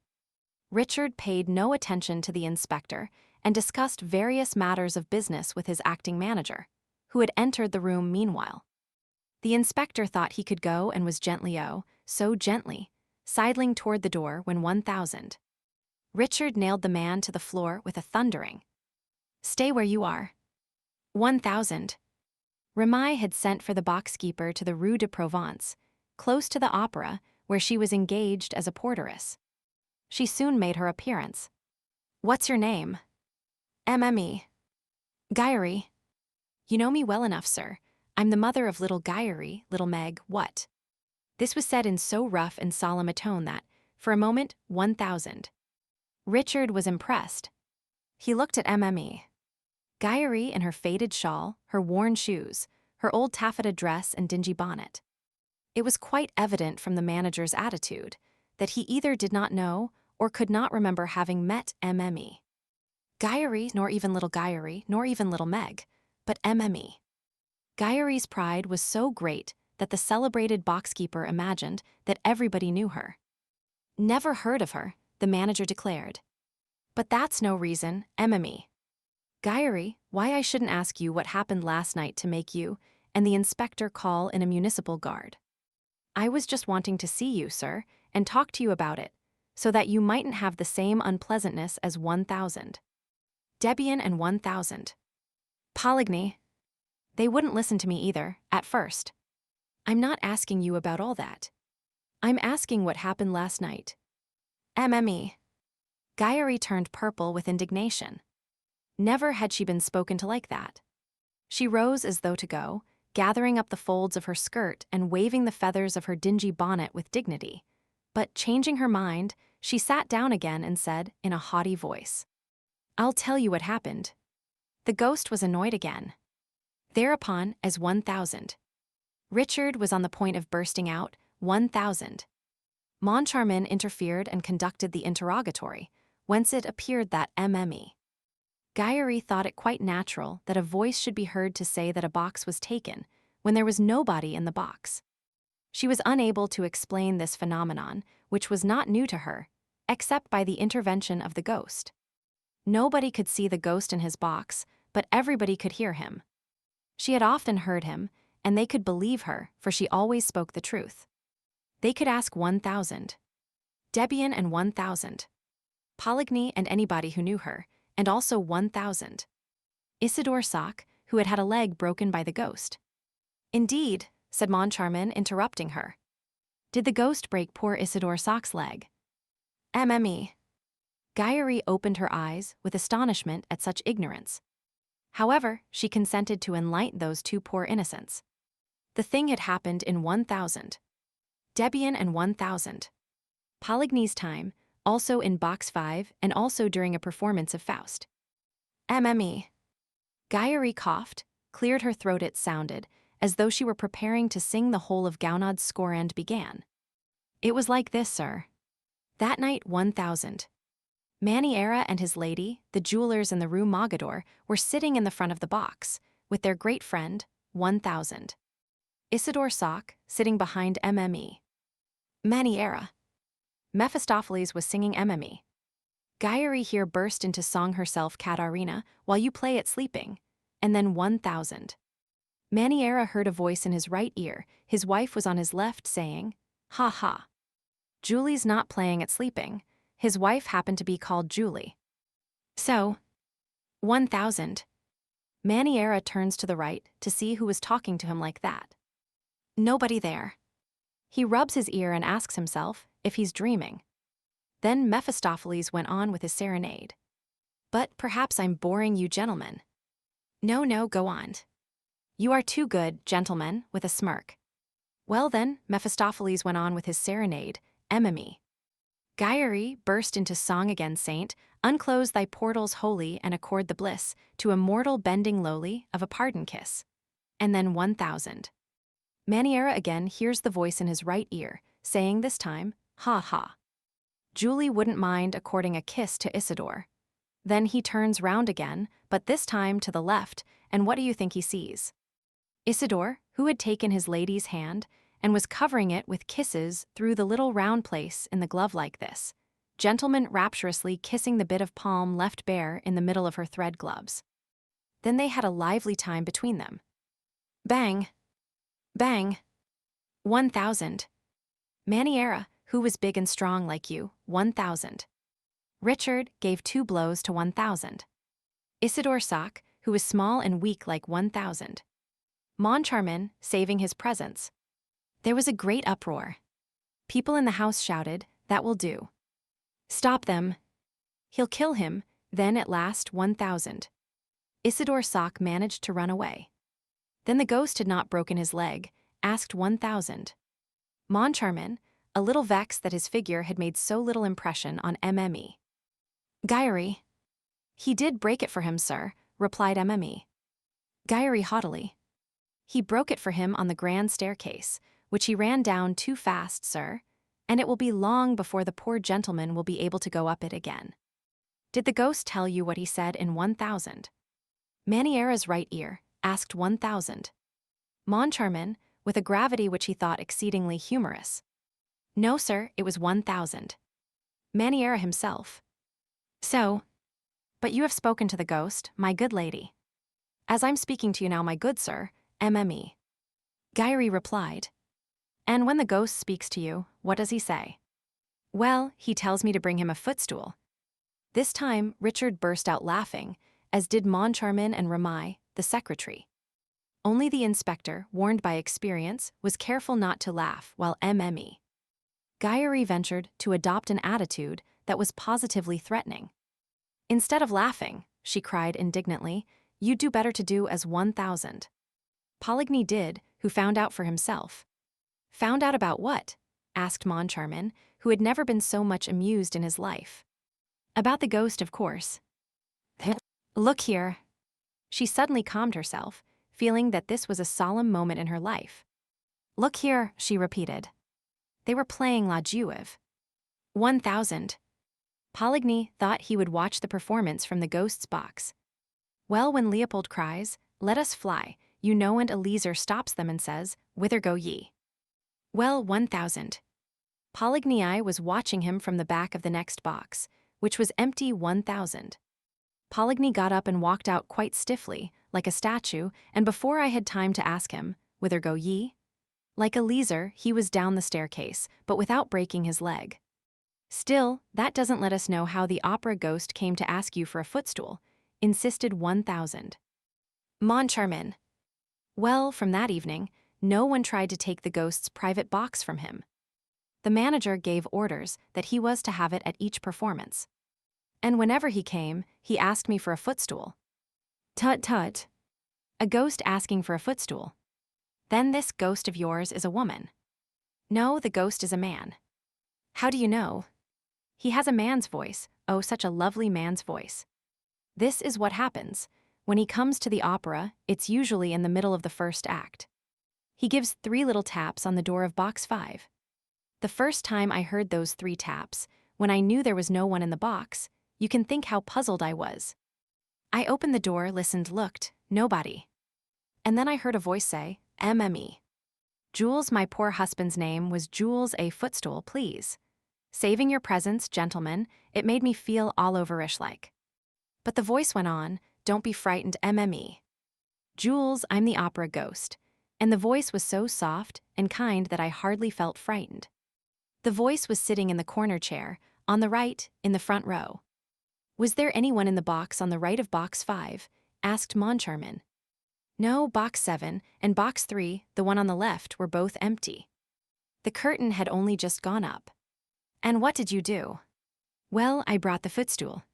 Richard paid no attention to the inspector and discussed various matters of business with his acting manager, who had entered the room meanwhile. The inspector thought he could go and was gently so gently, sidling toward the door when 1000. Richard nailed the man to the floor with a thundering, "Stay where you are." 1000. Remy had sent for the boxkeeper to the Rue de Provence, close to the opera, where she was engaged as a porteress. She soon made her appearance. "What's your name?" "Mme. Guyery." "You know me well enough, sir. I'm the mother of little Guyery, little Meg, what?" This was said in so rough and solemn a tone that, for a moment, 1000. Richard was impressed. He looked at Mme. Guyery in her faded shawl, her worn shoes, her old taffeta dress and dingy bonnet. It was quite evident from the manager's attitude that he either did not know or could not remember having met Mme. Guyery, nor even little Guyery, nor even little Meg, but Mme. Guyery's pride was so great that the celebrated boxkeeper imagined that everybody knew her. "Never heard of her," the manager declared. "But that's no reason, Mme. Guyery, why I shouldn't ask you what happened last night to make you and the inspector call in a municipal guard. I was just wanting to see you, sir, and talk to you about it, so that you mightn't have the same unpleasantness as 1000. Debian and 1000. Poligny. They wouldn't listen to me either, at first. I'm not asking you about all that. I'm asking what happened last night." Mme. Guyery turned purple with indignation. Never had she been spoken to like that. She rose as though to go, gathering up the folds of her skirt and waving the feathers of her dingy bonnet with dignity. But changing her mind, she sat down again and said, in a haughty voice, "I'll tell you what happened." The ghost was annoyed again. Thereupon, as 1000. Richard was on the point of bursting out, 1000. Moncharmin interfered and conducted the interrogatory, whence it appeared that Mme. Guyery thought it quite natural that a voice should be heard to say that a box was taken when there was nobody in the box. She was unable to explain this phenomenon, which was not new to her, except by the intervention of the ghost. Nobody could see the ghost in his box, but everybody could hear him. She had often heard him, and they could believe her, for she always spoke the truth. They could ask 1000. Debian and 1000. Poligny and anybody who knew her, and also 1000. Isidore Sock, who had had a leg broken by the ghost. "Indeed," said Moncharmin, interrupting her. "Did the ghost break poor Isidore Sock's leg?" Mme. Guyery opened her eyes with astonishment at such ignorance. However, she consented to enlighten those two poor innocents. The thing had happened in 1000. Debian and 1000. Poligny's time, also in Box 5 and also during a performance of Faust. Mme. Guyery coughed, cleared her throat. It sounded as though she were preparing to sing the whole of Gounod's score and began. "It was like this, sir. That night 1000. Maniera and his lady, the jewelers in the Rue Mogador, were sitting in the front of the box, with their great friend, 1000. Isidore Sock, sitting behind Mme. Maniera. Mephistopheles was singing Mme. Guyery here burst into song herself Catarina, while you play at sleeping, and then 1000. Maniera heard a voice in his right ear, his wife was on his left saying, "Ha ha. Julie's not playing at sleeping." His wife happened to be called Julie. So, 1000. Maniera turns to the right to see who was talking to him like that. Nobody there. He rubs his ear and asks himself if he's dreaming. Then Mephistopheles went on with his serenade. "But perhaps I'm boring you gentlemen." No, go on. "You are too good, gentlemen," with a smirk. "Well then," Mephistopheles went on with his serenade, Mme. Guyery burst into song again. "Saint, unclose thy portals holy and accord the bliss to a mortal bending lowly of a pardon kiss." And then 1000. Maniera again hears the voice in his right ear, saying this time, "Ha ha. Julie wouldn't mind according a kiss to Isidore." Then he turns round again, but this time to the left, and what do you think he sees? Isidore, who had taken his lady's hand and was covering it with kisses through the little round place in the glove like this, gentleman rapturously kissing the bit of palm left bare in the middle of her thread gloves. Then they had a lively time between them. Bang! Bang! 1000. Maniera, who was big and strong like you? 1,000. Richard gave 2 blows to 1,000. Isidore Sock, who was small and weak like 1,000. Moncharmin, saving his presence. There was a great uproar. People in the house shouted, "That will do. Stop them. He'll kill him." Then at last 1,000. Isidore Sock managed to run away. Then the ghost had not broken his leg, asked 1,000. Moncharmin, a little vexed that his figure had made so little impression on Mme. Guillery. He did break it for him, sir, replied Mme. Guillery haughtily. He broke it for him on the grand staircase, which he ran down too fast, sir, and it will be long before the poor gentleman will be able to go up it again. Did the ghost tell you what he said in 1,000? Maniera's right ear, asked 1,000. Moncharmin, with a gravity which he thought exceedingly humorous. No, sir, it was 1,000. Maniera himself. So, but you have spoken to the ghost, my good lady. As I'm speaking to you now, my good sir, Mme. Guillery replied. And when the ghost speaks to you, what does he say? Well, he tells me to bring him a footstool. This time, Richard burst out laughing, as did Moncharmin and Ramai, the secretary. Only the inspector, warned by experience, was careful not to laugh, while Mme. Guillery ventured to adopt an attitude that was positively threatening. Instead of laughing, she cried indignantly, you'd do better to do as 1,000. Poligny did, who found out for himself. Found out about what? Asked Moncharmin, who had never been so much amused in his life. About the ghost, of course. Look here. She suddenly calmed herself, feeling that this was a solemn moment in her life. Look here, she repeated. They were playing La Juive. 1,000. Poligny thought he would watch the performance from the ghost's box. Well, when Leopold cries, "Let us fly," you know, and Eliezer stops them and says, "Whither go ye?" Well, 1,000. Poligny was watching him from the back of the next box, which was empty. 1,000. Poligny got up and walked out quite stiffly, like a statue, and before I had time to ask him, "Whither go ye?" Like Eliezer, he was down the staircase, but without breaking his leg. Still, that doesn't let us know how the opera ghost came to ask you for a footstool, insisted 1,000. Moncharmin. Well, from that evening, no one tried to take the ghost's private box from him. The manager gave orders that he was to have it at each performance. And whenever he came, he asked me for a footstool. Tut tut. A ghost asking for a footstool. Then this ghost of yours is a woman. No, the ghost is a man. How do you know? He has a man's voice, oh, such a lovely man's voice. This is what happens. When he comes to the opera, it's usually in the middle of the first act. He gives 3 little taps on the door of box 5. The first time I heard those 3 taps, when I knew there was no one in the box, you can think how puzzled I was. I opened the door, listened, looked, nobody. And then I heard a voice say, Mme. Jules, my poor husband's name was Jules, a footstool, please. Saving your presence, gentlemen, it made me feel all overish like. But the voice went on, don't be frightened, Mme. Jules, I'm the opera ghost. And the voice was so soft and kind that I hardly felt frightened. The voice was sitting in the corner chair, on the right, in the front row. Was there anyone in the box on the right of box 5? Asked Moncharmin. No, box 7 and box 3, the one on the left, were both empty. The curtain had only just gone up. And what did you do? Well, I brought the footstool.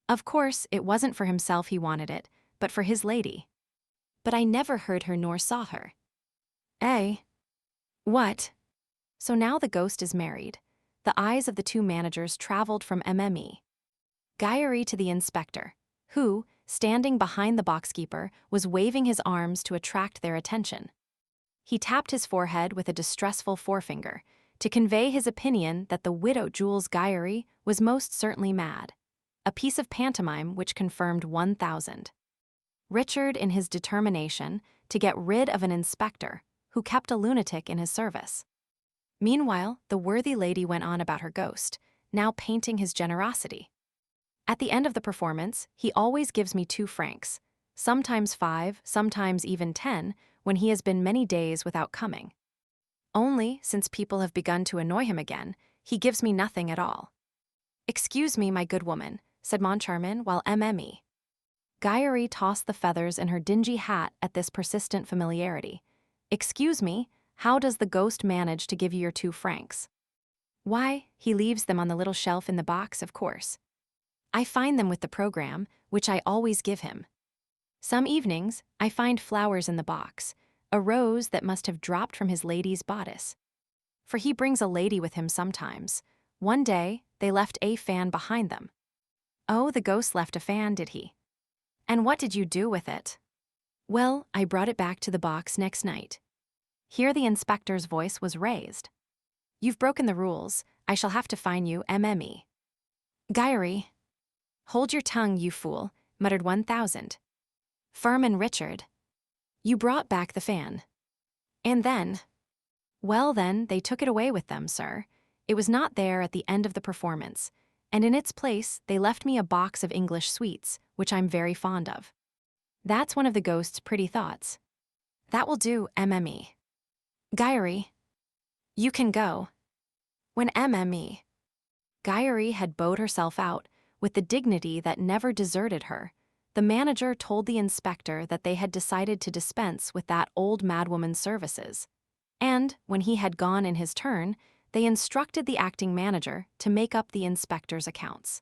Of course, it wasn't for himself he wanted it, but for his lady. But I never heard her nor saw her. Eh? What? So now the ghost is married. The eyes of the 2 managers traveled from Mme. Guillery to the inspector, who, standing behind the boxkeeper, was waving his arms to attract their attention. He tapped his forehead with a distressful forefinger, to convey his opinion that the widow Jules Guillery was most certainly mad, a piece of pantomime which confirmed 1,000. Richard, in his determination to get rid of an inspector who kept a lunatic in his service. Meanwhile, the worthy lady went on about her ghost, now painting his generosity. At the end of the performance, he always gives me 2 francs, sometimes 5, sometimes even 10, when he has been many days without coming. Only, since people have begun to annoy him again, He gives me nothing at all." "Excuse me, my good woman," said Moncharmin, while Mme. Guillery tossed the feathers in her dingy hat at this persistent familiarity. "Excuse me, how does the ghost manage to give you your 2 francs?" "Why, he leaves them on the little shelf in the box, of course. I find them with the program, which I always give him. Some evenings, I find flowers in the box, a rose that must have dropped from his lady's bodice. For he brings a lady with him sometimes. One day, they left a fan behind them." "Oh, the ghost left a fan, did he? And what did you do with it?" "Well, I brought it back to the box next night." Here the inspector's voice was raised. "You've broken the rules. I shall have to fine you, Mme. Guillery." "Hold your tongue, you fool," muttered 1,000. "Firm and Richard. You brought back the fan. And then?" "Well, then, they took it away with them, sir. It was not there at the end of the performance, and in its place they left me a box of English sweets, which I'm very fond of. That's one of the ghost's pretty thoughts." "That will do, Mme. Guillery. You can go." When Mme. Guillery had bowed herself out, with the dignity that never deserted her, the manager told the inspector that they had decided to dispense with that old madwoman's services. And, when he had gone in his turn, they instructed the acting manager to make up the inspector's accounts.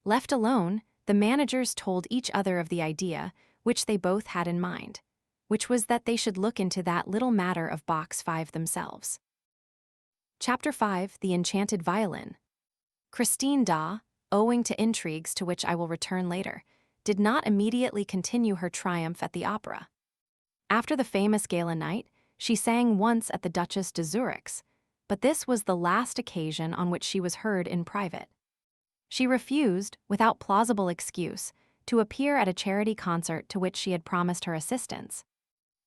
Left alone, the managers told each other of the idea, which they both had in mind, which was that they should look into that little matter of Box 5 themselves. Chapter 5: The Enchanted Violin. Christine Daaé, owing to intrigues to which I will return later, did not immediately continue her triumph at the opera. After the famous gala night, she sang once at the Duchess de Zurich's, but this was the last occasion on which she was heard in private. She refused, without plausible excuse, to appear at a charity concert to which she had promised her assistance.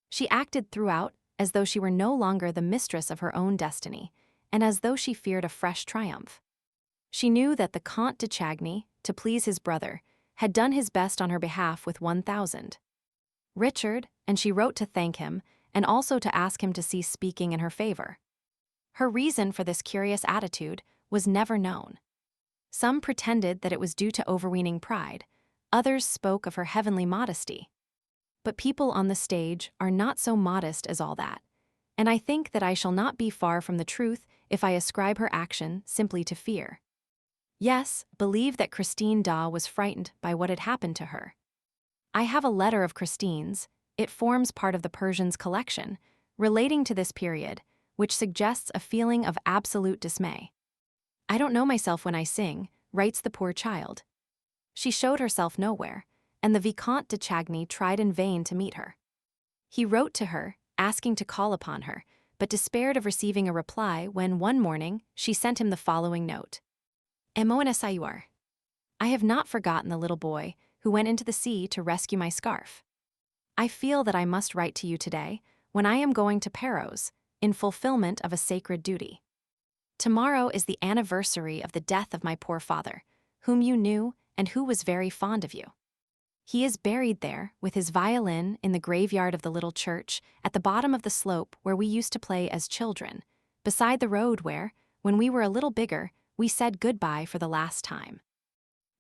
She acted throughout as though she were no longer the mistress of her own destiny, and as though she feared a fresh triumph. She knew that the Comte de Chagny, to please his brother, had done his best on her behalf with 1,000. Richard, and she wrote to thank him, and also to ask him to cease speaking in her favor. Her reason for this curious attitude was never known. Some pretended that it was due to overweening pride, others spoke of her heavenly modesty. But people on the stage are not so modest as all that, and I think that I shall not be far from the truth if I ascribe her action simply to fear. Yes, believe that Christine Daaé was frightened by what had happened to her. I have a letter of Christine's, it forms part of the Persians collection, relating to this period, which suggests a feeling of absolute dismay. "I don't know myself when I sing," writes the poor child. She showed herself nowhere, and the Viscount de Chagny tried in vain to meet her. He wrote to her, asking to call upon her, but despaired of receiving a reply when one morning she sent him the following note. "Emoinasayur. I have not forgotten the little boy who went into the sea to rescue my scarf. I feel that I must write to you today, when I am going to Perros, in fulfillment of a sacred duty. Tomorrow is the anniversary of the death of my poor father, whom you knew and who was very fond of you. He is buried there, with his violin, in the graveyard of the little church, at the bottom of the slope where we used to play as children, beside the road where, when we were a little bigger, we said goodbye for the last time."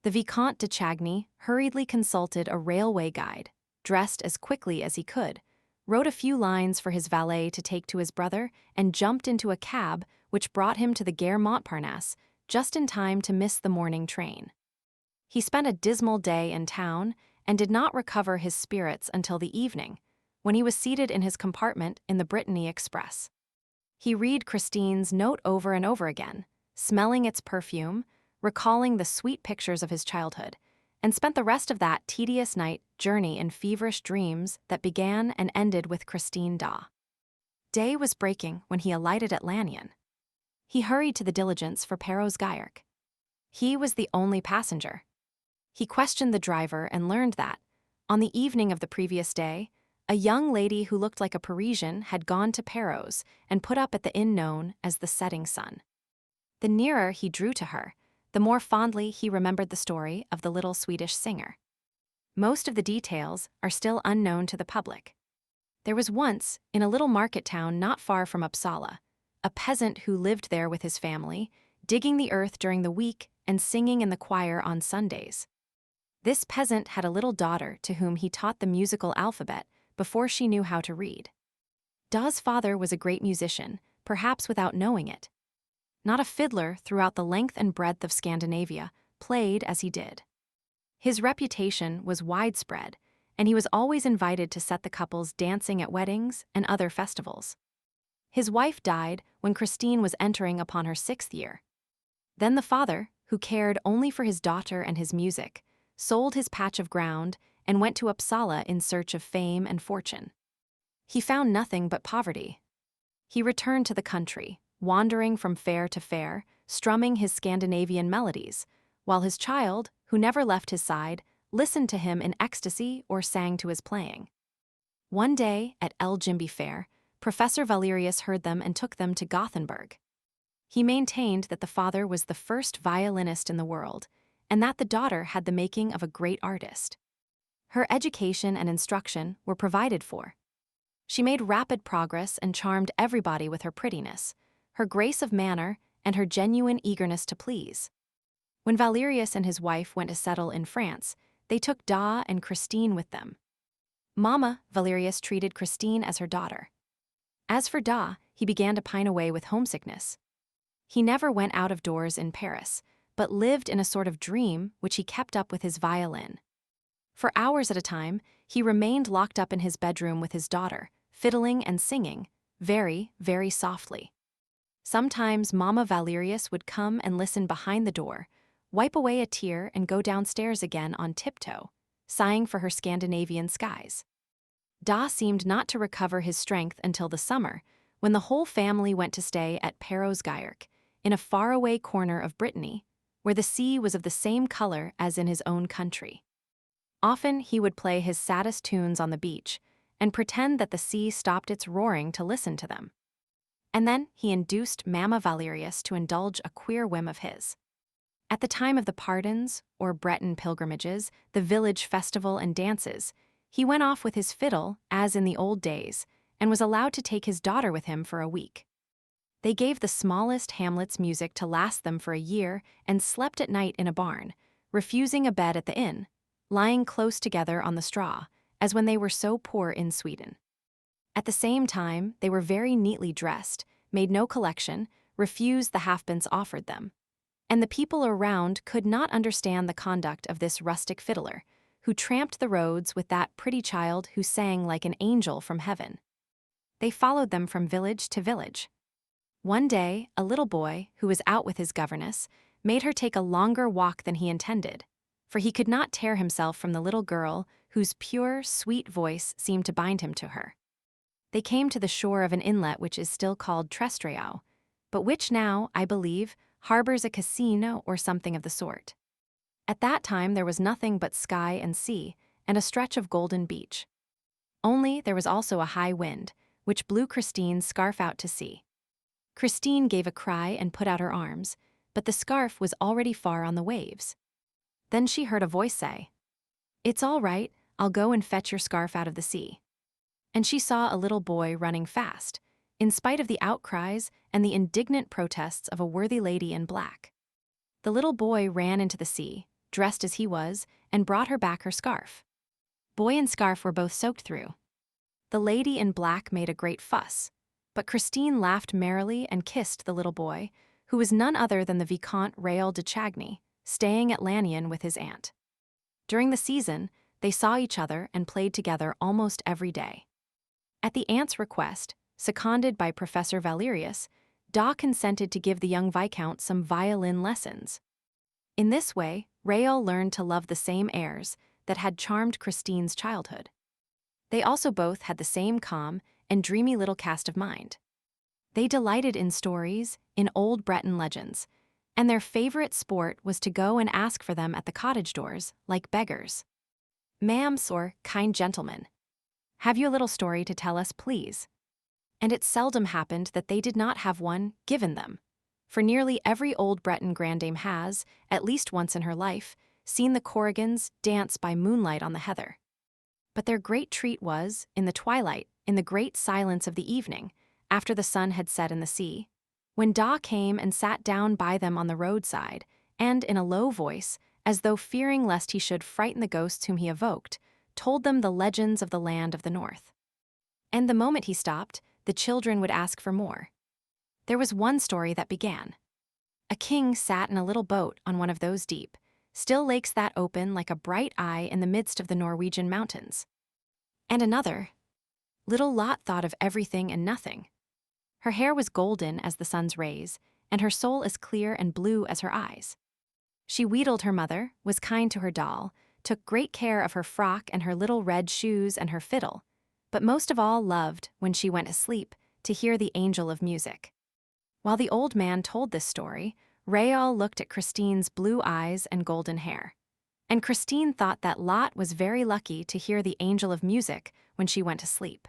The Viscount de Chagny hurriedly consulted a railway guide, dressed as quickly as he could, wrote a few lines for his valet to take to his brother, and jumped into a cab which brought him to the Gare Montparnasse just in time to miss the morning train. He spent a dismal day in town and did not recover his spirits until the evening, when he was seated in his compartment in the Brittany Express. He read Christine's note over and over again, smelling its perfume, recalling the sweet pictures of his childhood, and spent the rest of that tedious night journey in feverish dreams that began and ended with Christine Daaé. Day was breaking when he alighted at Lannion. He hurried to the diligence for Perros Guirec. He was the only passenger. He questioned the driver and learned that, on the evening of the previous day, a young lady who looked like a Parisian had gone to Perros and put up at the inn known as the Setting Sun. The nearer he drew to her, the more fondly he remembered the story of the little Swedish singer. Most of the details are still unknown to the public. There was once, in a little market town not far from Uppsala, a peasant who lived there with his family, digging the earth during the week and singing in the choir on Sundays. This peasant had a little daughter to whom he taught the musical alphabet before she knew how to read. Daa's father was a great musician, perhaps without knowing it. Not a fiddler throughout the length and breadth of Scandinavia played as he did. His reputation was widespread, and he was always invited to set the couples dancing at weddings and other festivals. His wife died when Christine was entering upon her 6th year. Then the father, who cared only for his daughter and his music, sold his patch of ground and went to Uppsala in search of fame and fortune. He found nothing but poverty. He returned to the country, wandering from fair to fair, strumming his Scandinavian melodies, while his child, who never left his side, listened to him in ecstasy or sang to his playing. One day, at Ljimby Fair, Professor Valerius heard them and took them to Gothenburg. He maintained that the father was the first violinist in the world, and that the daughter had the making of a great artist. Her education and instruction were provided for. She made rapid progress and charmed everybody with her prettiness, her grace of manner, and her genuine eagerness to please. When Valerius and his wife went to settle in France, they took Daa and Christine with them. Mama, Valerius treated Christine as her daughter. As for Daa, he began to pine away with homesickness. He never went out of doors in Paris, but lived in a sort of dream which he kept up with his violin. For hours at a time, he remained locked up in his bedroom with his daughter, fiddling and singing, very, very softly. Sometimes Mama Valerius would come and listen behind the door, wipe away a tear and go downstairs again on tiptoe, sighing for her Scandinavian skies. Daa seemed not to recover his strength until the summer, when the whole family went to stay at Perrosgeierk, in a faraway corner of Brittany, where the sea was of the same color as in his own country. Often he would play his saddest tunes on the beach and pretend that the sea stopped its roaring to listen to them. And then he induced Mama Valerius to indulge a queer whim of his. At the time of the pardons, or Breton pilgrimages, the village festival and dances, he went off with his fiddle, as in the old days, and was allowed to take his daughter with him for a week. They gave the smallest hamlets music to last them for a year and slept at night in a barn, refusing a bed at the inn, lying close together on the straw, as when they were so poor in Sweden. At the same time, they were very neatly dressed, made no collection, refused the halfpence offered them. And the people around could not understand the conduct of this rustic fiddler, who tramped the roads with that pretty child who sang like an angel from heaven. They followed them from village to village. One day, a little boy, who was out with his governess, made her take a longer walk than he intended, for he could not tear himself from the little girl whose pure, sweet voice seemed to bind him to her. They came to the shore of an inlet which is still called Träströö, but which now, I believe, harbors a casino or something of the sort. At that time there was nothing but sky and sea, and a stretch of golden beach. Only there was also a high wind, which blew Christine's scarf out to sea. Christine gave a cry and put out her arms, but the scarf was already far on the waves. Then she heard a voice say, "It's all right, I'll go and fetch your scarf out of the sea." And she saw a little boy running fast, in spite of the outcries and the indignant protests of a worthy lady in black. The little boy ran into the sea, dressed as he was, and brought her back her scarf. Boy and scarf were both soaked through. The lady in black made a great fuss, but Christine laughed merrily and kissed the little boy, who was none other than the Viscount Raoul de Chagny, staying at Lannion with his aunt. During the season, they saw each other and played together almost every day. At the aunt's request, seconded by Professor Valerius, Daa consented to give the young Viscount some violin lessons. In this way, Raoul learned to love the same airs that had charmed Christine's childhood. They also both had the same calm and dreamy little cast of mind. They delighted in stories, in old Breton legends, and their favorite sport was to go and ask for them at the cottage doors, like beggars. "Ma'ams, or kind gentlemen, have you a little story to tell us, please?" And it seldom happened that they did not have one given them, for nearly every old Breton grandame has, at least once in her life, seen the Corrigans dance by moonlight on the heather. But their great treat was, in the twilight, in the great silence of the evening, after the sun had set in the sea, When Daaé came and sat down by them on the roadside, and in a low voice, as though fearing lest he should frighten the ghosts whom he evoked, told them the legends of the land of the north. And the moment he stopped, the children would ask for more. There was one story that began. A king sat in a little boat on one of those deep, still lakes that open like a bright eye in the midst of the Norwegian mountains. And another. Little Lot thought of everything and nothing. Her hair was golden as the sun's rays, and her soul as clear and blue as her eyes. She wheedled her mother, was kind to her doll, took great care of her frock and her little red shoes and her fiddle, but most of all loved, when she went to sleep, to hear the angel of music. While the old man told this story, Raoul looked at Christine's blue eyes and golden hair. And Christine thought that Lot was very lucky to hear the angel of music when she went to sleep.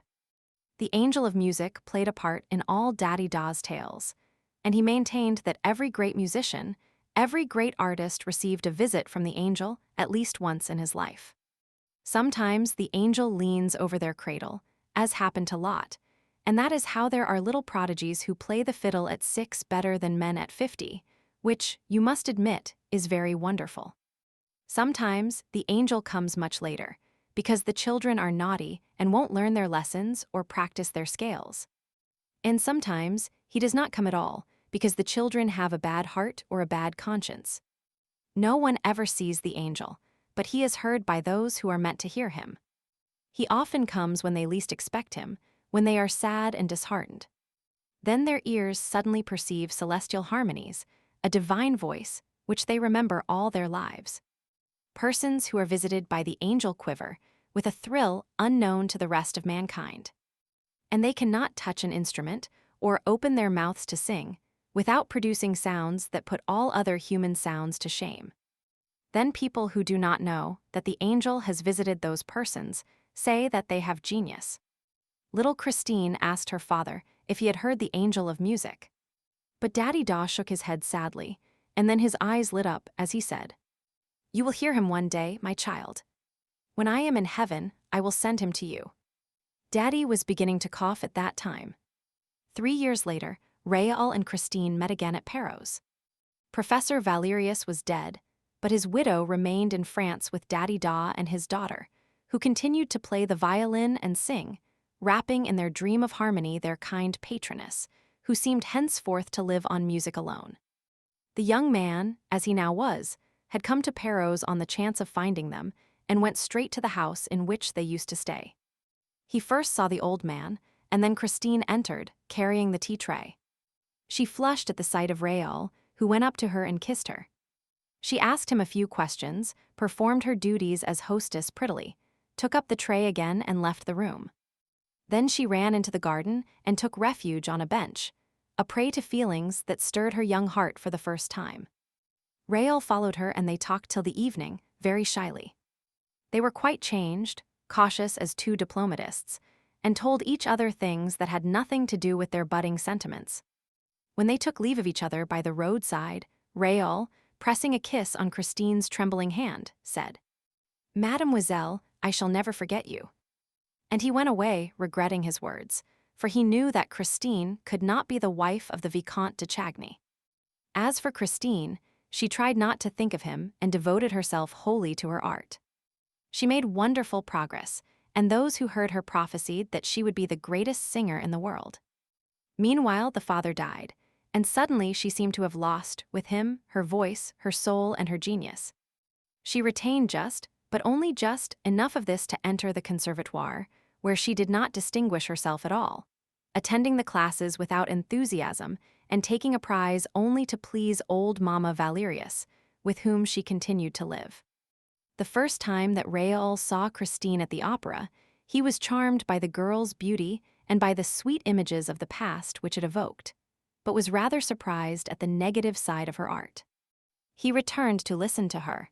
The angel of music played a part in all Daddy Daaé's tales, and he maintained that every great musician, every great artist received a visit from the angel at least once in his life. Sometimes the angel leans over their cradle, as happened to Lot, and that is how there are little prodigies who play the fiddle at 6 better than men at 50, which, you must admit, is very wonderful. Sometimes the angel comes much later, because the children are naughty and won't learn their lessons or practice their scales. And sometimes he does not come at all, because the children have a bad heart or a bad conscience. No one ever sees the angel, but he is heard by those who are meant to hear him. He often comes when they least expect him, when they are sad and disheartened. Then their ears suddenly perceive celestial harmonies, a divine voice, which they remember all their lives. Persons who are visited by the angel quiver with a thrill unknown to the rest of mankind. And they cannot touch an instrument or open their mouths to sing without producing sounds that put all other human sounds to shame. Then people who do not know that the angel has visited those persons say that they have genius. Little Christine asked her father if he had heard the angel of music. But Daddy Daaé shook his head sadly, and then his eyes lit up as he said, "You will hear him one day, my child. When I am in heaven, I will send him to you." Daddy was beginning to cough at that time. 3 years later, Raoul and Christine met again at Perros. Professor Valerius was dead, but his widow remained in France with Daddy Daaé and his daughter, who continued to play the violin and sing, wrapping in their dream of harmony their kind patroness, who seemed henceforth to live on music alone. The young man, as he now was, had come to Perros on the chance of finding them, and went straight to the house in which they used to stay. He first saw the old man, and then Christine entered, carrying the tea tray. She flushed at the sight of Raoul, who went up to her and kissed her. She asked him a few questions, performed her duties as hostess prettily, took up the tray again and left the room. Then she ran into the garden and took refuge on a bench, a prey to feelings that stirred her young heart for the first time. Raoul followed her and they talked till the evening, very shyly. They were quite changed, cautious as 2 diplomatists, and told each other things that had nothing to do with their budding sentiments. When they took leave of each other by the roadside, Raoul, pressing a kiss on Christine's trembling hand, said, "Mademoiselle, I shall never forget you." And he went away, regretting his words, for he knew that Christine could not be the wife of the Viscount de Chagny. As for Christine, she tried not to think of him and devoted herself wholly to her art. She made wonderful progress, and those who heard her prophesied that she would be the greatest singer in the world. Meanwhile, the father died, and suddenly she seemed to have lost, with him, her voice, her soul, and her genius. She retained just, but only just, enough of this to enter the conservatoire, where she did not distinguish herself at all, attending the classes without enthusiasm and taking a prize only to please old Mamma Valerius, with whom she continued to live. The first time that Raoul saw Christine at the opera, he was charmed by the girl's beauty and by the sweet images of the past which it evoked, but was rather surprised at the negative side of her art. He returned to listen to her.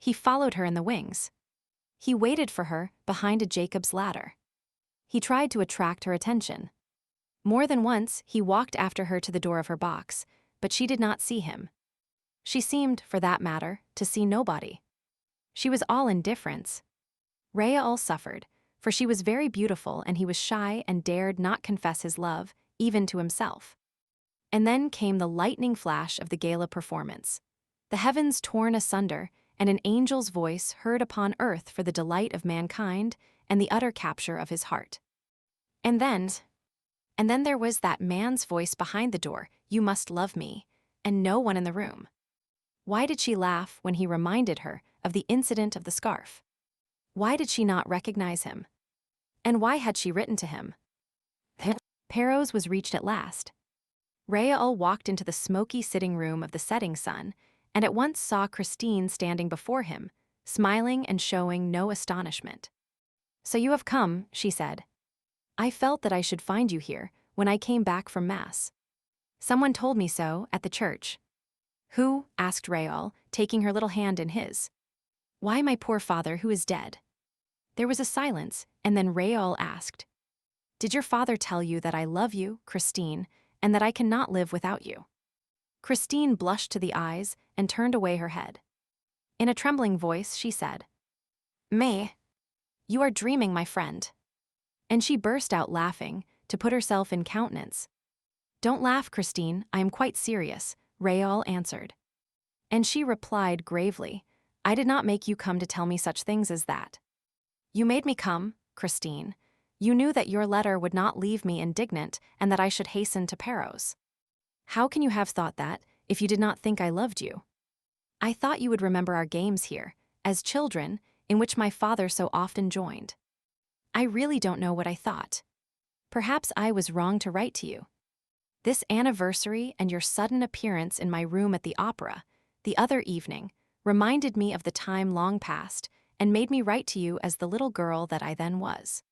He followed her in the wings. He waited for her behind a Jacob's ladder. He tried to attract her attention. More than once, he walked after her to the door of her box, but she did not see him. She seemed, for that matter, to see nobody. She was all indifference. Raoul suffered, for she was very beautiful and he was shy and dared not confess his love, even to himself. And then came the lightning flash of the gala performance. The heavens torn asunder, and an angel's voice heard upon earth for the delight of mankind and the utter capture of his heart. And then there was that man's voice behind the door, "You must love me," and no one in the room. Why did she laugh when he reminded her of the incident of the scarf? Why did she not recognize him? And why had she written to him? Perros was reached at last. Raoul walked into the smoky sitting room of the setting sun, and at once saw Christine standing before him, smiling and showing no astonishment. "So you have come," she said. "I felt that I should find you here when I came back from Mass. Someone told me so at the church." "Who?" asked Raoul, taking her little hand in his. "Why, my poor father, who is dead." There was a silence, and then Raoul asked, "Did your father tell you that I love you, Christine, and that I cannot live without you?" Christine blushed to the eyes and turned away her head. In a trembling voice, she said, "May, you are dreaming, my friend." And she burst out laughing, to put herself in countenance. "Don't laugh, Christine, I am quite serious," Raoul answered. And she replied gravely, "I did not make you come to tell me such things as that. You made me come, Christine. You knew that your letter would not leave me indignant and that I should hasten to Perros. How can you have thought that, if you did not think I loved you? I thought you would remember our games here, as children, in which my father so often joined. I really don't know what I thought. Perhaps I was wrong to write to you. This anniversary and your sudden appearance in my room at the opera, the other evening, reminded me of the time long past and made me write to you as the little girl that I then was."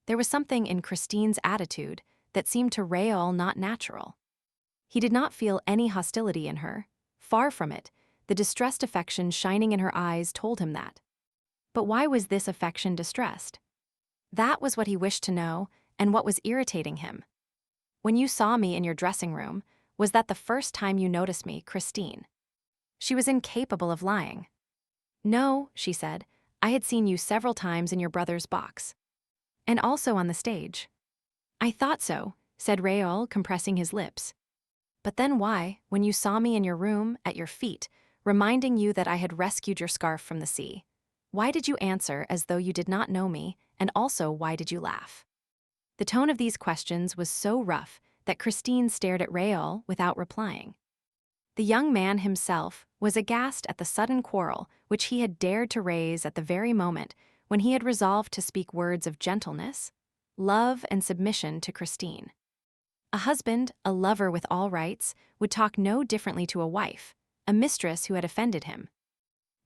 There was something in Christine's attitude that seemed to Raoul not natural. He did not feel any hostility in her. Far from it, the distressed affection shining in her eyes told him that. But why was this affection distressed? That was what he wished to know, and what was irritating him. "When you saw me in your dressing room, was that the first time you noticed me, Christine?" She was incapable of lying. "No," she said, "I had seen you several times in your brother's box. And also on the stage." "I thought so," said Raoul, compressing his lips. "But then why, when you saw me in your room, at your feet, reminding you that I had rescued your scarf from the sea, why did you answer as though you did not know me, and also why did you laugh?" The tone of these questions was so rough that Christine stared at Raoul without replying. The young man himself was aghast at the sudden quarrel which he had dared to raise at the very moment when he had resolved to speak words of gentleness, love, and submission to Christine. A husband, a lover with all rights, would talk no differently to a wife, a mistress who had offended him.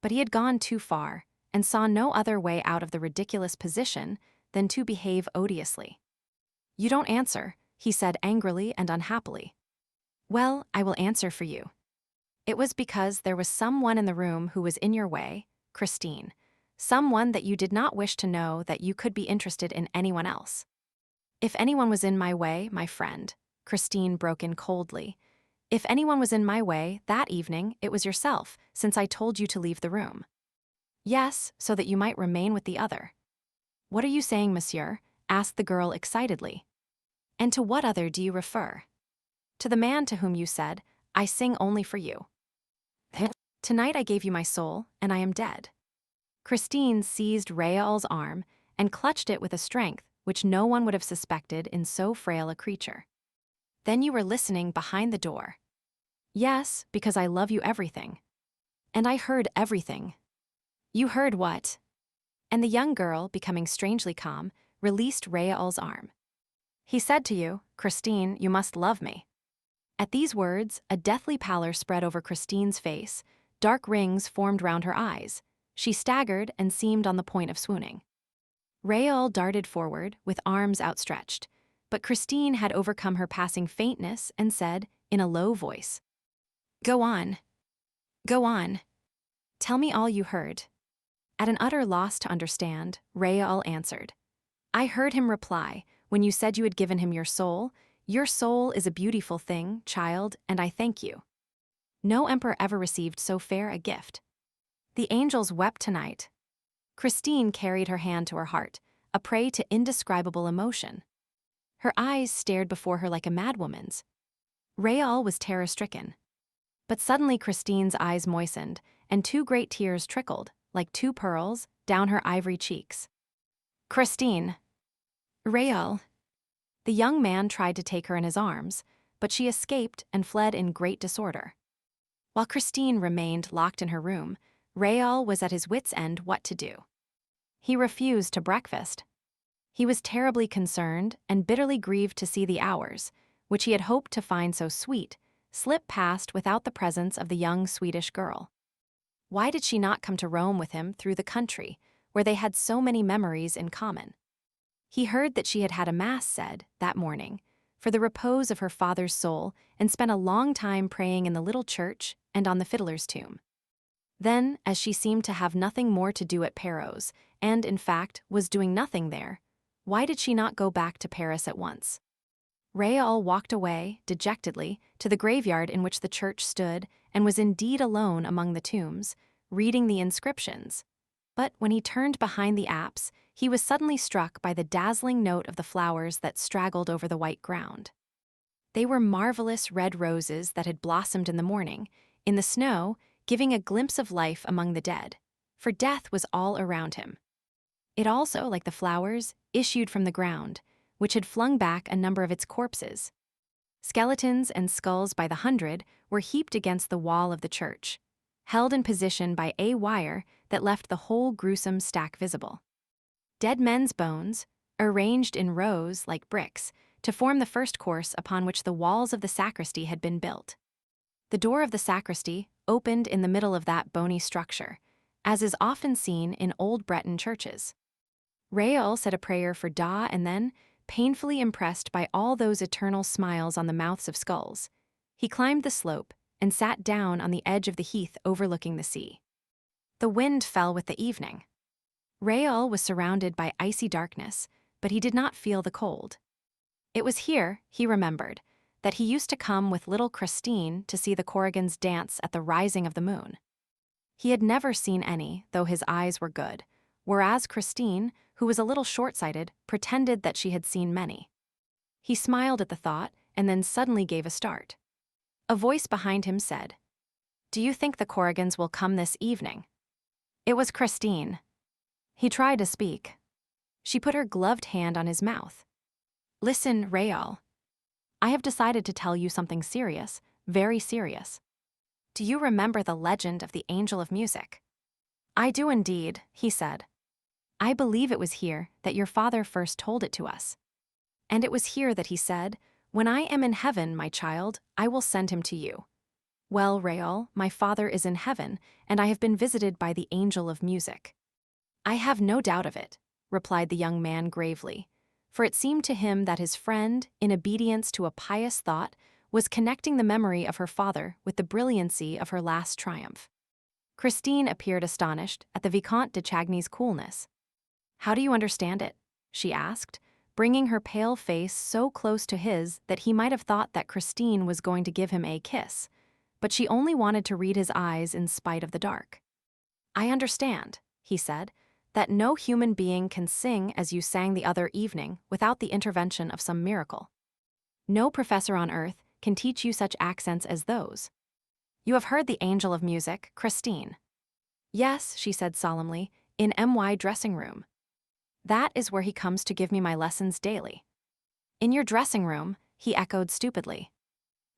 But he had gone too far, and saw no other way out of the ridiculous position than to behave odiously. "You don't answer," he said angrily and unhappily. "Well, I will answer for you. It was because there was someone in the room who was in your way, Christine, someone that you did not wish to know that you could be interested in anyone else." "If anyone was in my way, my friend," Christine broke in coldly, "if anyone was in my way, that evening, it was yourself, since I told you to leave the room." "Yes, so that you might remain with the other." "What are you saying, monsieur?" asked the girl excitedly. "And to what other do you refer?" "To the man to whom you said, 'I sing only for you.' Tonight I gave you my soul, and I am dead." Christine seized Raoul's arm and clutched it with a strength which no one would have suspected in so frail a creature. "Then you were listening behind the door." "Yes, because I love you everything." "And I heard everything." "You heard what?" And the young girl, becoming strangely calm, released Raoul's arm. "He said to you, 'Christine, you must love me.'" At these words, a deathly pallor spread over Christine's face, dark rings formed round her eyes. She staggered and seemed on the point of swooning. Raoul darted forward, with arms outstretched, but Christine had overcome her passing faintness and said, in a low voice, "Go on. Go on. Tell me all you heard." At an utter loss to understand, Raoul answered, "I heard him reply, when you said you had given him your soul is a beautiful thing, child, and I thank you. No emperor ever received so fair a gift. The angels wept tonight." Christine carried her hand to her heart, a prey to indescribable emotion. Her eyes stared before her like a madwoman's. Raoul was terror-stricken. But suddenly Christine's eyes moistened, and two great tears trickled, like two pearls, down her ivory cheeks. "Christine!" "Raoul!" The young man tried to take her in his arms, but she escaped and fled in great disorder. While Christine remained locked in her room, Raoul was at his wits' end what to do. He refused to breakfast. He was terribly concerned and bitterly grieved to see the hours, which he had hoped to find so sweet, slip past without the presence of the young Swedish girl. Why did she not come to Rome with him through the country, where they had so many memories in common? He heard that she had had a mass said, that morning, for the repose of her father's soul, and spent a long time praying in the little church and on the fiddler's tomb. Then, as she seemed to have nothing more to do at Perros, and, in fact, was doing nothing there, why did she not go back to Paris at once? Raoul walked away, dejectedly, to the graveyard in which the church stood, and was indeed alone among the tombs, reading the inscriptions. But when he turned behind the apse, he was suddenly struck by the dazzling note of the flowers that straggled over the white ground. They were marvelous red roses that had blossomed in the morning, in the snow, giving a glimpse of life among the dead, for death was all around him. It also, like the flowers, issued from the ground, which had flung back a number of its corpses. Skeletons and skulls by the hundred were heaped against the wall of the church, held in position by a wire that left the whole gruesome stack visible. Dead men's bones, arranged in rows like bricks, to form the first course upon which the walls of the sacristy had been built. The door of the sacristy opened in the middle of that bony structure, as is often seen in old Breton churches. Raoul said a prayer for Daaé and then, painfully impressed by all those eternal smiles on the mouths of skulls, he climbed the slope and sat down on the edge of the heath overlooking the sea. The wind fell with the evening. Raoul was surrounded by icy darkness, but he did not feel the cold. It was here, he remembered, that he used to come with little Christine to see the Corrigans dance at the rising of the moon. He had never seen any, though his eyes were good, whereas Christine, who was a little short-sighted, pretended that she had seen many. He smiled at the thought and then suddenly gave a start. A voice behind him said, "Do you think the Corrigans will come this evening?" It was Christine. He tried to speak. She put her gloved hand on his mouth. "Listen, Raoul. I have decided to tell you something serious, very serious. Do you remember the legend of the Angel of Music?" "I do indeed," he said. "I believe it was here that your father first told it to us. And it was here that he said, 'When I am in heaven, my child, I will send him to you.' Well, Raoul, my father is in heaven, and I have been visited by the Angel of Music." "I have no doubt of it," replied the young man gravely, for it seemed to him that his friend, in obedience to a pious thought, was connecting the memory of her father with the brilliancy of her last triumph. Christine appeared astonished at the Viscount de Chagny's coolness. "How do you understand it?" she asked, bringing her pale face so close to his that he might have thought that Christine was going to give him a kiss, but she only wanted to read his eyes in spite of the dark. "I understand," he said, "that no human being can sing as you sang the other evening without the intervention of some miracle. No professor on earth can teach you such accents as those. You have heard the Angel of Music, Christine." "Yes," she said solemnly, "in my dressing room. That is where he comes to give me my lessons daily." "In your dressing room?" he echoed stupidly.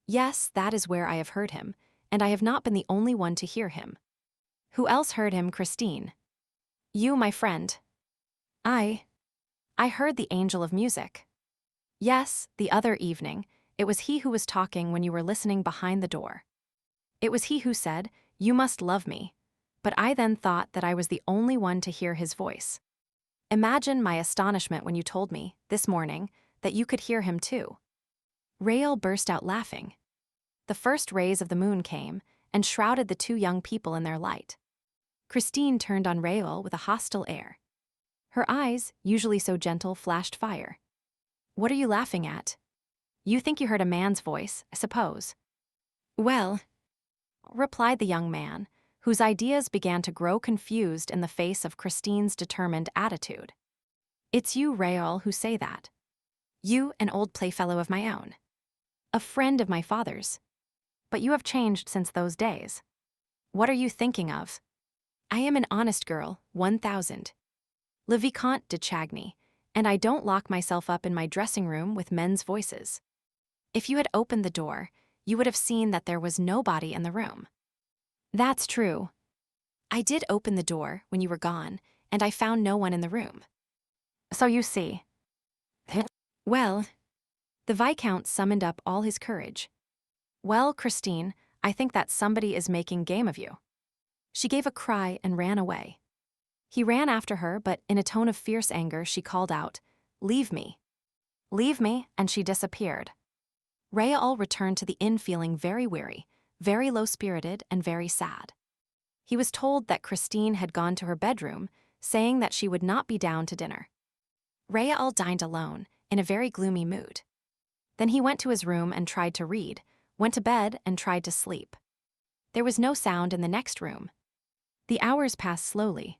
"Yes, that is where I have heard him, and I have not been the only one to hear him." "Who else heard him, Christine?" "You, my friend." I heard the Angel of Music." "Yes, the other evening. It was he who was talking when you were listening behind the door. It was he who said, 'You must love me,' but I then thought that I was the only one to hear his voice. Imagine my astonishment when you told me, this morning, that you could hear him too." Raoul burst out laughing. The first rays of the moon came and shrouded the two young people in their light. Christine turned on Raoul with a hostile air. Her eyes, usually so gentle, flashed fire. "What are you laughing at? You think you heard a man's voice, I suppose." "Well," replied the young man, whose ideas began to grow confused in the face of Christine's determined attitude. "It's you, Raoul, who say that. You, an old playfellow of my own." A friend of my father's. But you have changed since those days. What are you thinking of? I am an honest girl, 1000. Le Viscount de Chagny, and I don't lock myself up in my dressing room with men's voices. If you had opened the door, you would have seen that there was nobody in the room. That's true. I did open the door when you were gone, and I found no one in the room. So you see. Well, the Viscount summoned up all his courage. Well, Christine, I think that somebody is making game of you. She gave a cry and ran away. He ran after her, but in a tone of fierce anger, she called out, "Leave me." Leave me, and she disappeared. Raoul returned to the inn feeling very weary, very low-spirited, and very sad. He was told that Christine had gone to her bedroom, saying that she would not be down to dinner. Raoul dined alone, in a very gloomy mood. Then he went to his room and tried to read, went to bed and tried to sleep. There was no sound in the next room. The hours passed slowly.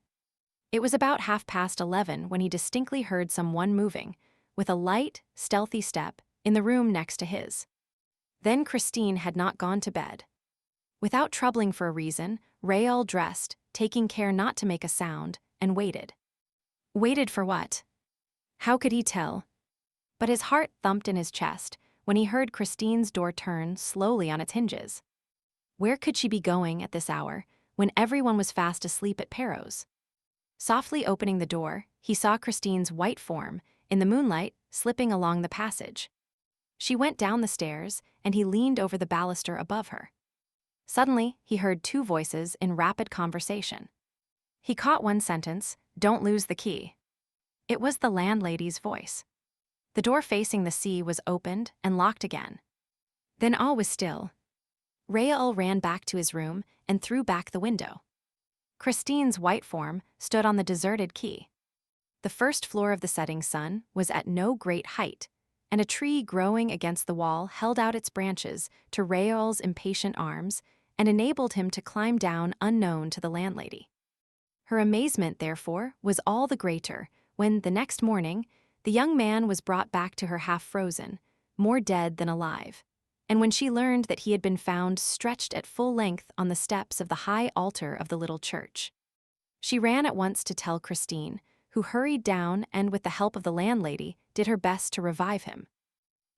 It was about 11:30 when he distinctly heard someone moving, with a light, stealthy step, in the room next to his. Then Christine had not gone to bed. Without troubling for a reason, Raoul dressed, taking care not to make a sound, and waited. Waited for what? How could he tell? But his heart thumped in his chest when he heard Christine's door turn slowly on its hinges. Where could she be going at this hour, when everyone was fast asleep at Perros? Softly opening the door, he saw Christine's white form, in the moonlight, slipping along the passage. She went down the stairs, and he leaned over the baluster above her. Suddenly, he heard two voices in rapid conversation. He caught one sentence, "Don't lose the key." It was the landlady's voice. The door facing the sea was opened and locked again. Then all was still. Raoul ran back to his room and threw back the window. Christine's white form stood on the deserted quay. The first floor of the setting sun was at no great height, and a tree growing against the wall held out its branches to Raoul's impatient arms and enabled him to climb down unknown to the landlady. Her amazement, therefore, was all the greater when, the next morning, the young man was brought back to her half-frozen, more dead than alive, and when she learned that he had been found stretched at full length on the steps of the high altar of the little church. She ran at once to tell Christine, who hurried down and, with the help of the landlady, did her best to revive him.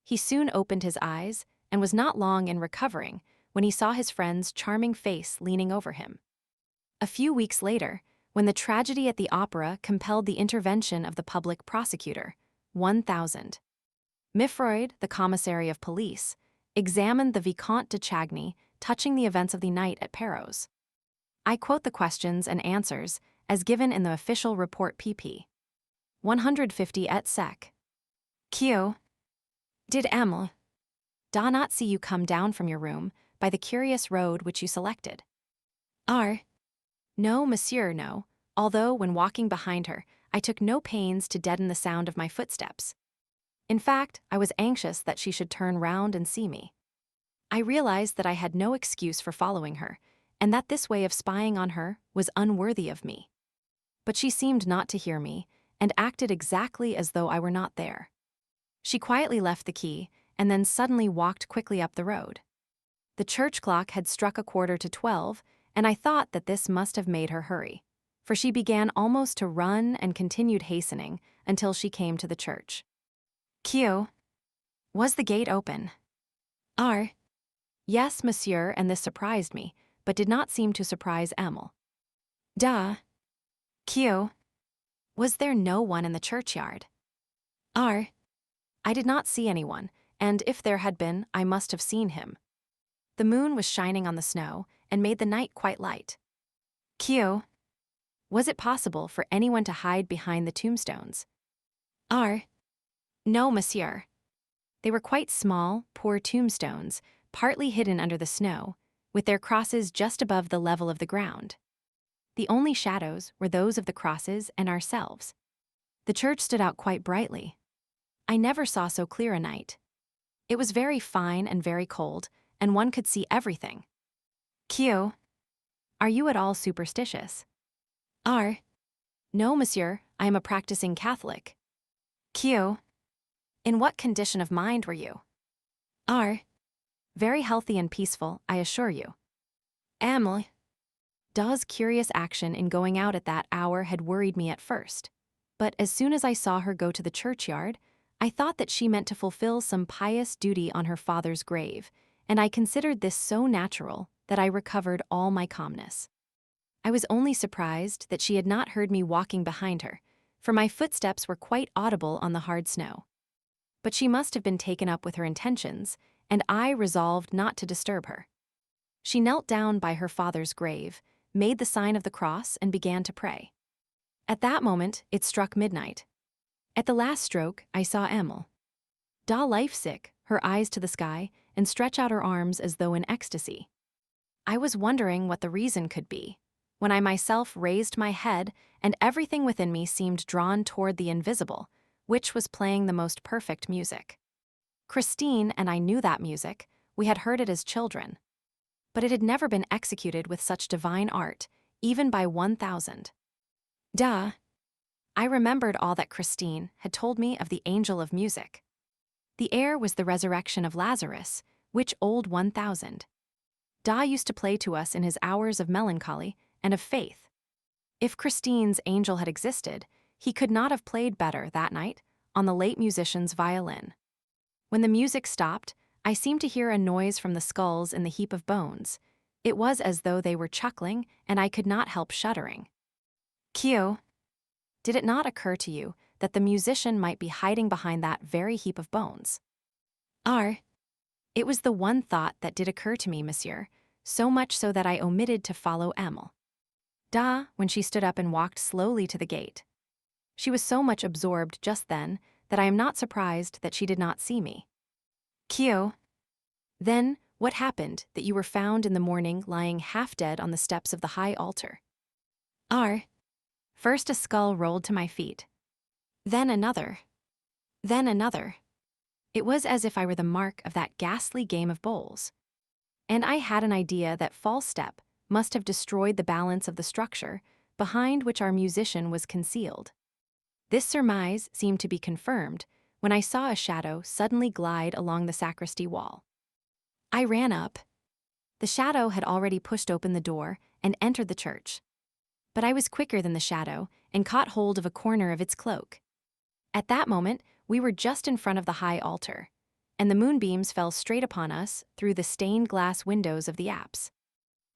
He soon opened his eyes and was not long in recovering when he saw his friend's charming face leaning over him. A few weeks later, when the tragedy at the opera compelled the intervention of the public prosecutor, 1000. Mifroid, the commissary of police, examined the Viscount de Chagny touching the events of the night at Perros. I quote the questions and answers as given in the official report pp. 150 et sec. Q. Did Emile not see you come down from your room by the curious road which you selected? R. No, monsieur, no, although when walking behind her, I took no pains to deaden the sound of my footsteps. In fact, I was anxious that she should turn round and see me. I realized that I had no excuse for following her, and that this way of spying on her was unworthy of me. But she seemed not to hear me, and acted exactly as though I were not there. She quietly left the quay, and then suddenly walked quickly up the road. The church clock had struck 11:45, and I thought that this must have made her hurry, for she began almost to run and continued hastening until she came to the church. Q. Was the gate open? R. Yes, monsieur, and this surprised me, but did not seem to surprise Emile. Da. Q. Was there no one in the churchyard? R. I did not see anyone, and if there had been, I must have seen him. The moon was shining on the snow and made the night quite light. Q. Was it possible for anyone to hide behind the tombstones? R. No, monsieur. They were quite small, poor tombstones, partly hidden under the snow, with their crosses just above the level of the ground. The only shadows were those of the crosses and ourselves. The church stood out quite brightly. I never saw so clear a night. It was very fine and very cold, and one could see everything. Q. Are you at all superstitious? R. No, monsieur, I am a practicing Catholic. Q. In what condition of mind were you? Are very healthy and peaceful, I assure you. Emily. Da's curious action in going out at that hour had worried me at first, but as soon as I saw her go to the churchyard, I thought that she meant to fulfill some pious duty on her father's grave, and I considered this so natural that I recovered all my calmness. I was only surprised that she had not heard me walking behind her, for my footsteps were quite audible on the hard snow. But she must have been taken up with her intentions, and I resolved not to disturb her. She knelt down by her father's grave, made the sign of the cross, and began to pray. At that moment, it struck midnight. At the last stroke, I saw Emil. Da life-sick, her eyes to the sky, and stretch out her arms as though in ecstasy. I was wondering what the reason could be, when I myself raised my head and everything within me seemed drawn toward the invisible, which was playing the most perfect music. Christine and I knew that music, we had heard it as children. But it had never been executed with such divine art, even by 1,000. Duh. I remembered all that Christine had told me of the angel of music. The air was the resurrection of Lazarus, which old 1,000. Da used to play to us in his hours of melancholy and of faith. If Christine's angel had existed, he could not have played better that night on the late musician's violin. When the music stopped, I seemed to hear a noise from the skulls in the heap of bones. It was as though they were chuckling, and I could not help shuddering. Q. Did it not occur to you that the musician might be hiding behind that very heap of bones? R. It was the one thought that did occur to me, monsieur, so much so that I omitted to follow Emil. Da, when she stood up and walked slowly to the gate. She was so much absorbed just then that I am not surprised that she did not see me. Q. Then, what happened that you were found in the morning lying half dead on the steps of the high altar? R. First a skull rolled to my feet. Then another. Then another. It was as if I were the mark of that ghastly game of bowls. And I had an idea that false step must have destroyed the balance of the structure behind which our musician was concealed. This surmise seemed to be confirmed when I saw a shadow suddenly glide along the sacristy wall. I ran up. The shadow had already pushed open the door and entered the church. But I was quicker than the shadow and caught hold of a corner of its cloak. At that moment, we were just in front of the high altar, and the moonbeams fell straight upon us through the stained glass windows of the apse.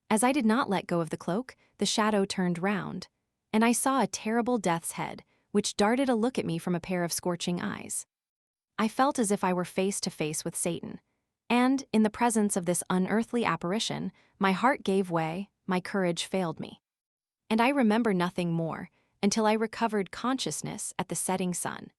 As I did not let go of the cloak, the shadow turned round, and I saw a terrible death's head, which darted a look at me from a pair of scorching eyes. I felt as if I were face to face with Satan, and, in the presence of this unearthly apparition, my heart gave way, my courage failed me. And I remember nothing more until I recovered consciousness at the setting sun.